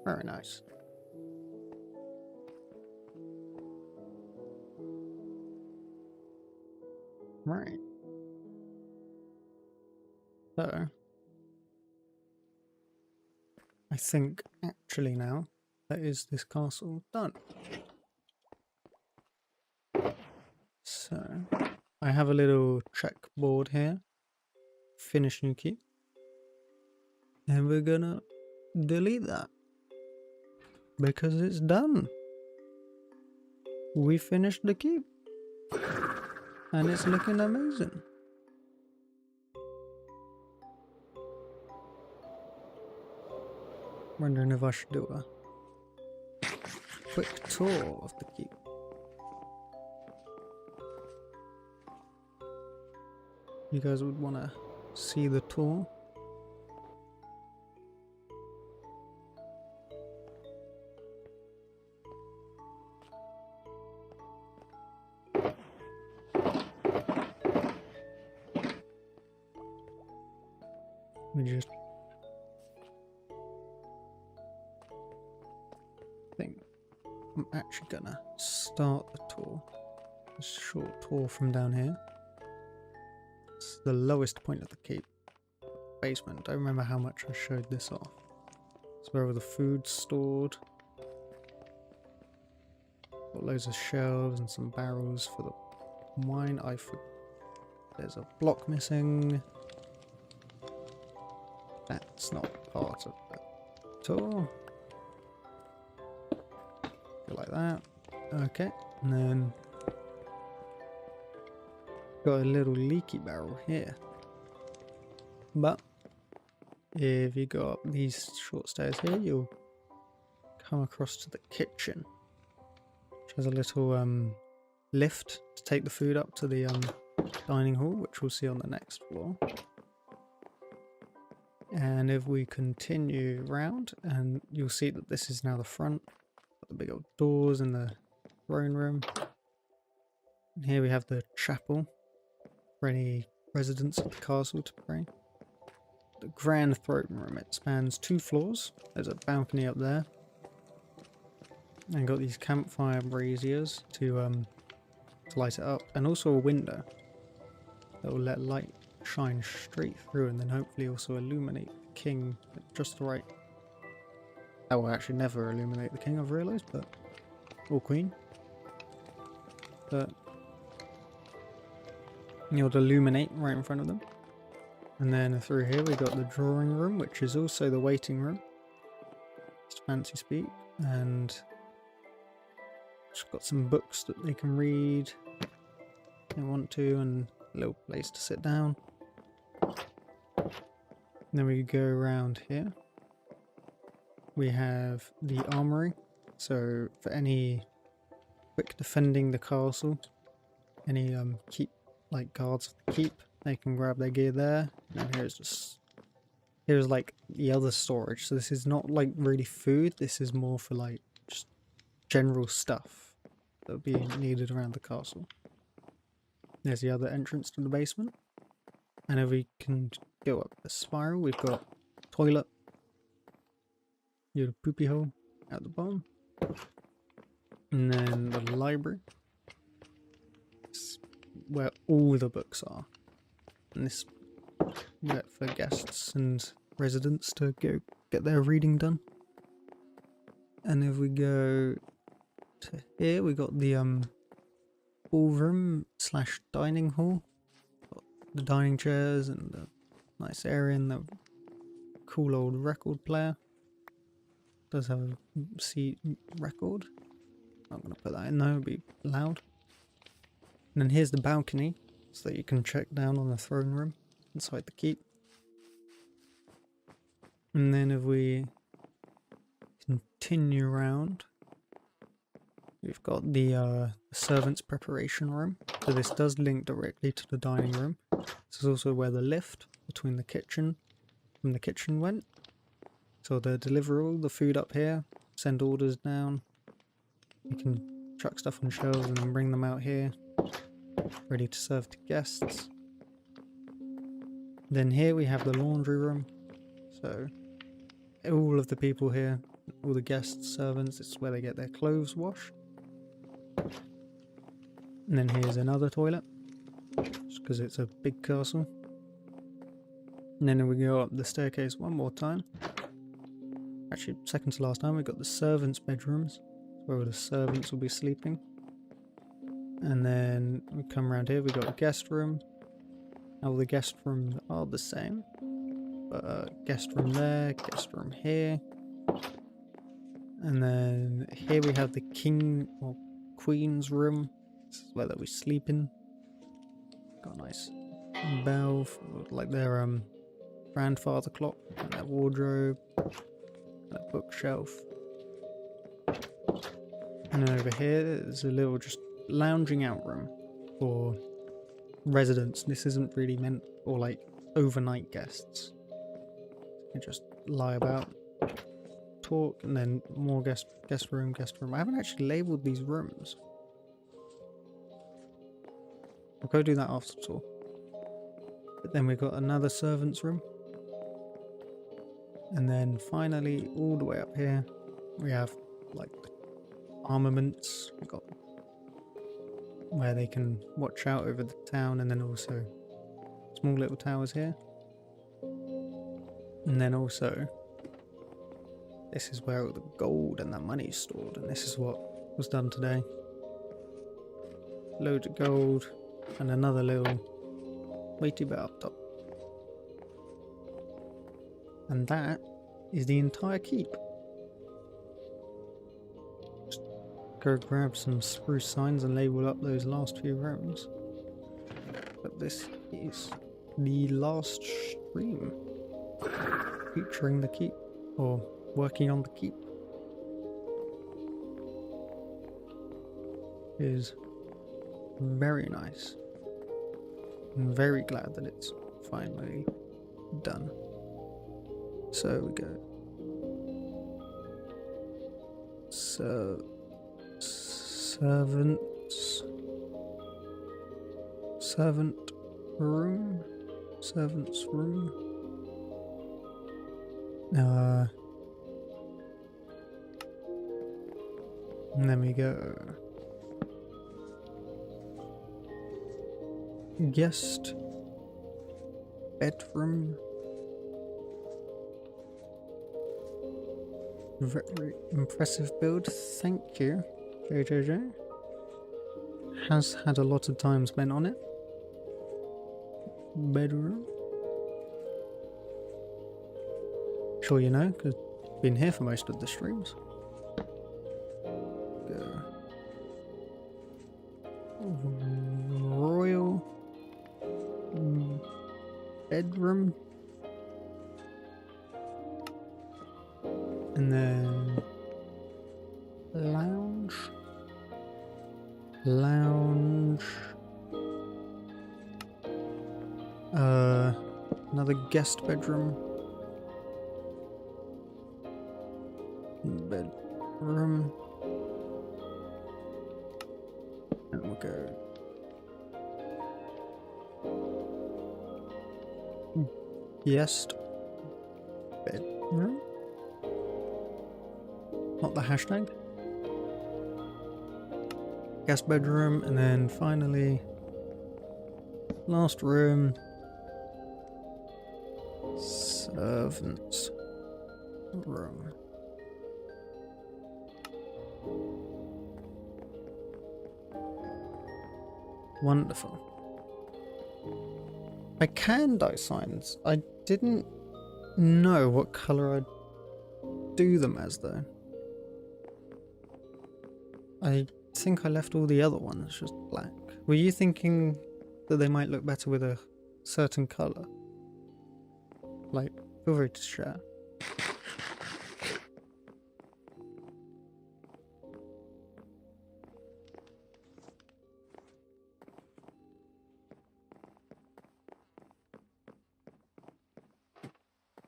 Very nice. Right. So, I think actually now that is this castle done. So, I have a little checkboard here. Finish new keep. And we're gonna delete that. Because it's done. We finished the keep. And it's looking amazing. Wondering if I should do a quick tour of the keep. You guys would want to see the tour. Let me just think. I'm actually gonna start the tour. A short tour from down here. It's the lowest point of the keep. Basement. Don't remember how much I showed this off. It's where all the food's stored. Got loads of shelves and some barrels for the wine. There's a block missing. That's not part of the tour. Go like that. Okay, and then got a little leaky barrel here. But if you go up these short stairs here, you'll come across to the kitchen, which has a little lift to take the food up to the dining hall, which we'll see on the next floor. And if we continue round, and you'll see that this is now the front. Got the big old doors in the throne room. And here we have the chapel for any residents of the castle to pray. The grand throne room, it spans 2 floors. There's a balcony up there. And got these campfire braziers to light it up. And also a window that will let light shine straight through and then hopefully also illuminate the king at just the right. That will actually never illuminate the king, I've realised, but or queen. But you'll illuminate right in front of them. And then through here we got the drawing room, which is also the waiting room. It's fancy speak, and it's got some books that they can read if they want to, and a little place to sit down. And then we go around here. We have the armory, so for any quick defending the castle, any keep guards of the keep, they can grab their gear there. And here's like the other storage. So this is not like really food. This is more for like just general stuff that would be needed around the castle. There's the other entrance to the basement. And if we can go up the spiral, we've got toilet. You have a poopy hole at the bottom. And then the library. It's where all the books are. And this where for guests and residents to go get their reading done. And if we go to here, we got the ballroom / dining hall. Got the dining chairs and the nice area and the cool old record player. Does have a seat record. I'm gonna put that in there, it'll be loud. And then here's the balcony, so that you can check down on the throne room inside the keep. And then if we continue around, we've got the servants' preparation room. So this does link directly to the dining room. This is also where the lift between the kitchen and the kitchen went. So they deliver all the food up here, send orders down. You can chuck stuff on shelves and then bring them out here, ready to serve to guests. Then here we have the laundry room. So all of the people here, all the guests, servants, it's where they get their clothes washed. And then here's another toilet, just because it's a big castle. And then we go up the staircase one more time. Actually, second to last time, we got the servants' bedrooms, where all the servants will be sleeping. And then we come around here, we got a guest room. All the guest rooms are the same. But guest room there, guest room here. And then here we have the king or queen's room. This is where they'll be sleeping. Got a nice bell, like their grandfather clock, and their wardrobe. A bookshelf. And over here there's a little just lounging out room for residents. This isn't really meant for like overnight guests. You just lie about, talk, and then more guest room. I haven't actually labelled these rooms. I'll go do that after the tour. But then we've got another servants room. And then finally, all the way up here, we have like armaments. We've got where they can watch out over the town, and then also small little towers here. And then also, this is where all the gold and that money is stored, and this is what was done today. Loads of gold, and another little weighty bit up top. And that is the entire keep. Just go grab some spruce signs and label up those last few rooms. But this is the last stream featuring the keep, or working on the keep. It is very nice. I'm very glad that it's finally done. So we go. So servants. Servant room. Servant's room. And then we go. Guest bedroom. Very impressive build, thank you, JJJ. Has had a lot of time spent on it. Bedroom. Sure you know, because I've been here for most of the streams. Royal bedroom. And then lounge. Another guest bedroom. Bedroom. And we'll go guest bedroom. Not the hashtag. Guest bedroom, and then finally last room, servants room. Wonderful. I can dye signs. I didn't know what colour I'd do them as though. I think I left all the other ones just black. Were you thinking that they might look better with a certain colour? Like, feel free to share.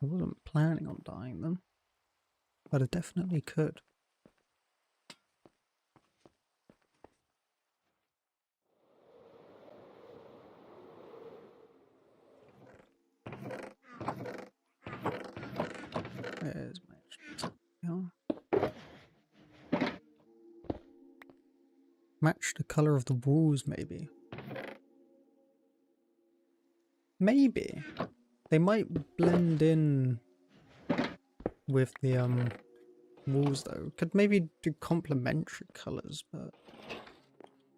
I wasn't planning on dyeing them, but I definitely could. There's my match the colour of the walls, maybe. Maybe. They might blend in with the walls though. Could maybe do complementary colours, but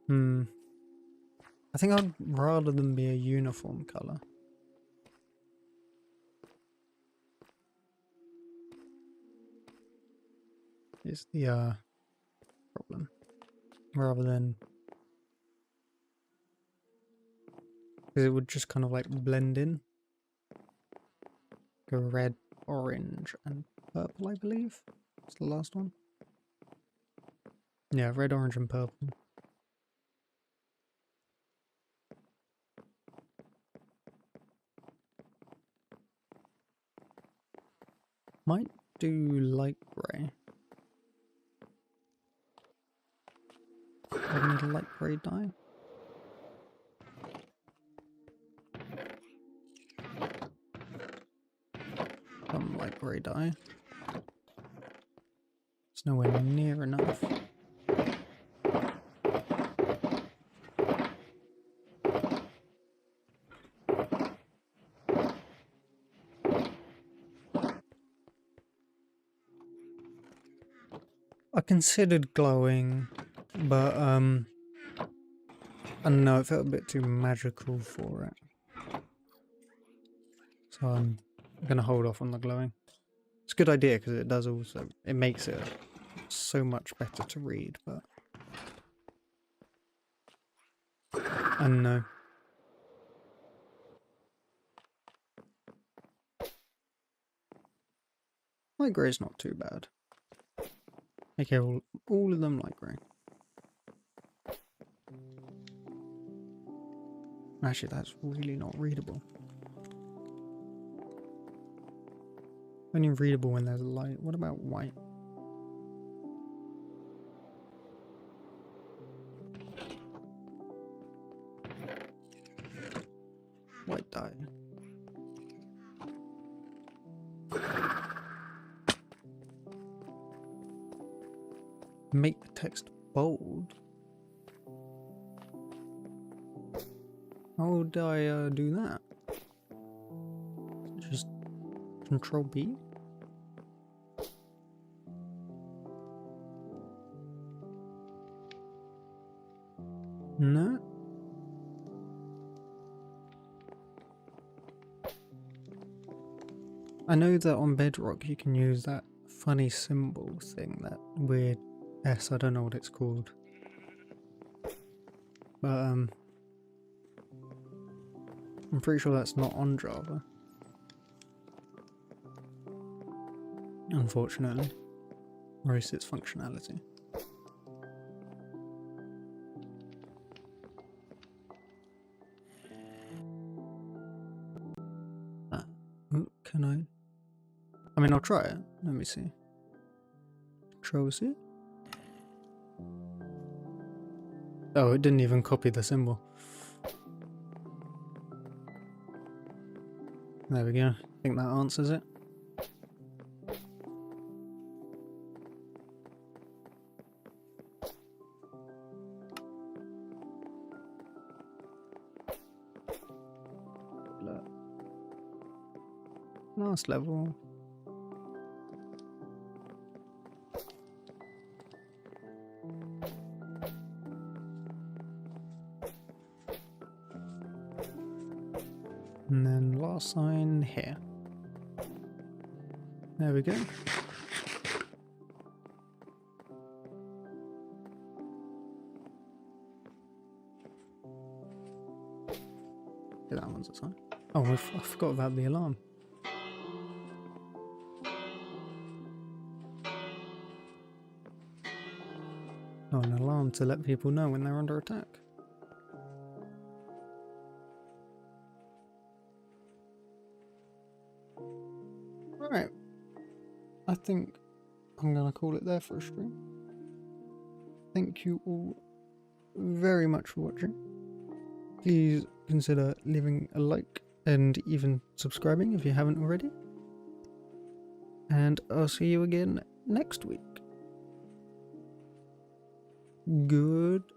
I think I'd rather than be a uniform colour. Is the problem. Rather than, because it would just kind of like blend in. Go red, orange, and purple, I believe. It's the last one. Yeah, red, orange, and purple. Might do light grey. I need a light grey dye. some light grey dye. It's nowhere near enough. I considered glowing, but I don't know, it felt a bit too magical for it. So I'm gonna hold off on the glowing. It's a good idea because it does also, it makes it so much better to read, but I don't know. Light grey is not too bad. Okay, all of them light grey. Actually, that's really not readable. Only readable when there's light. What about white? White dye. Make the text bold. How would I do that? Just Control B? No? I know that on Bedrock you can use that funny symbol thing, that weird S, I don't know what it's called. But I'm pretty sure that's not on Java. Unfortunately. Or is its functionality. Can I mean, I'll try it. Let me see. Control C? Oh, it didn't even copy the symbol. There we go. I think that answers it. Last level. And then last sign here. There we go. Yeah, that one's a sign. Oh, I forgot about the alarm. Oh, an alarm to let people know when they're under attack. Right. I think I'm gonna call it there for a stream. Thank you all very much for watching. Please consider leaving a like and even subscribing if you haven't already. And I'll see you again next week. Goodbye.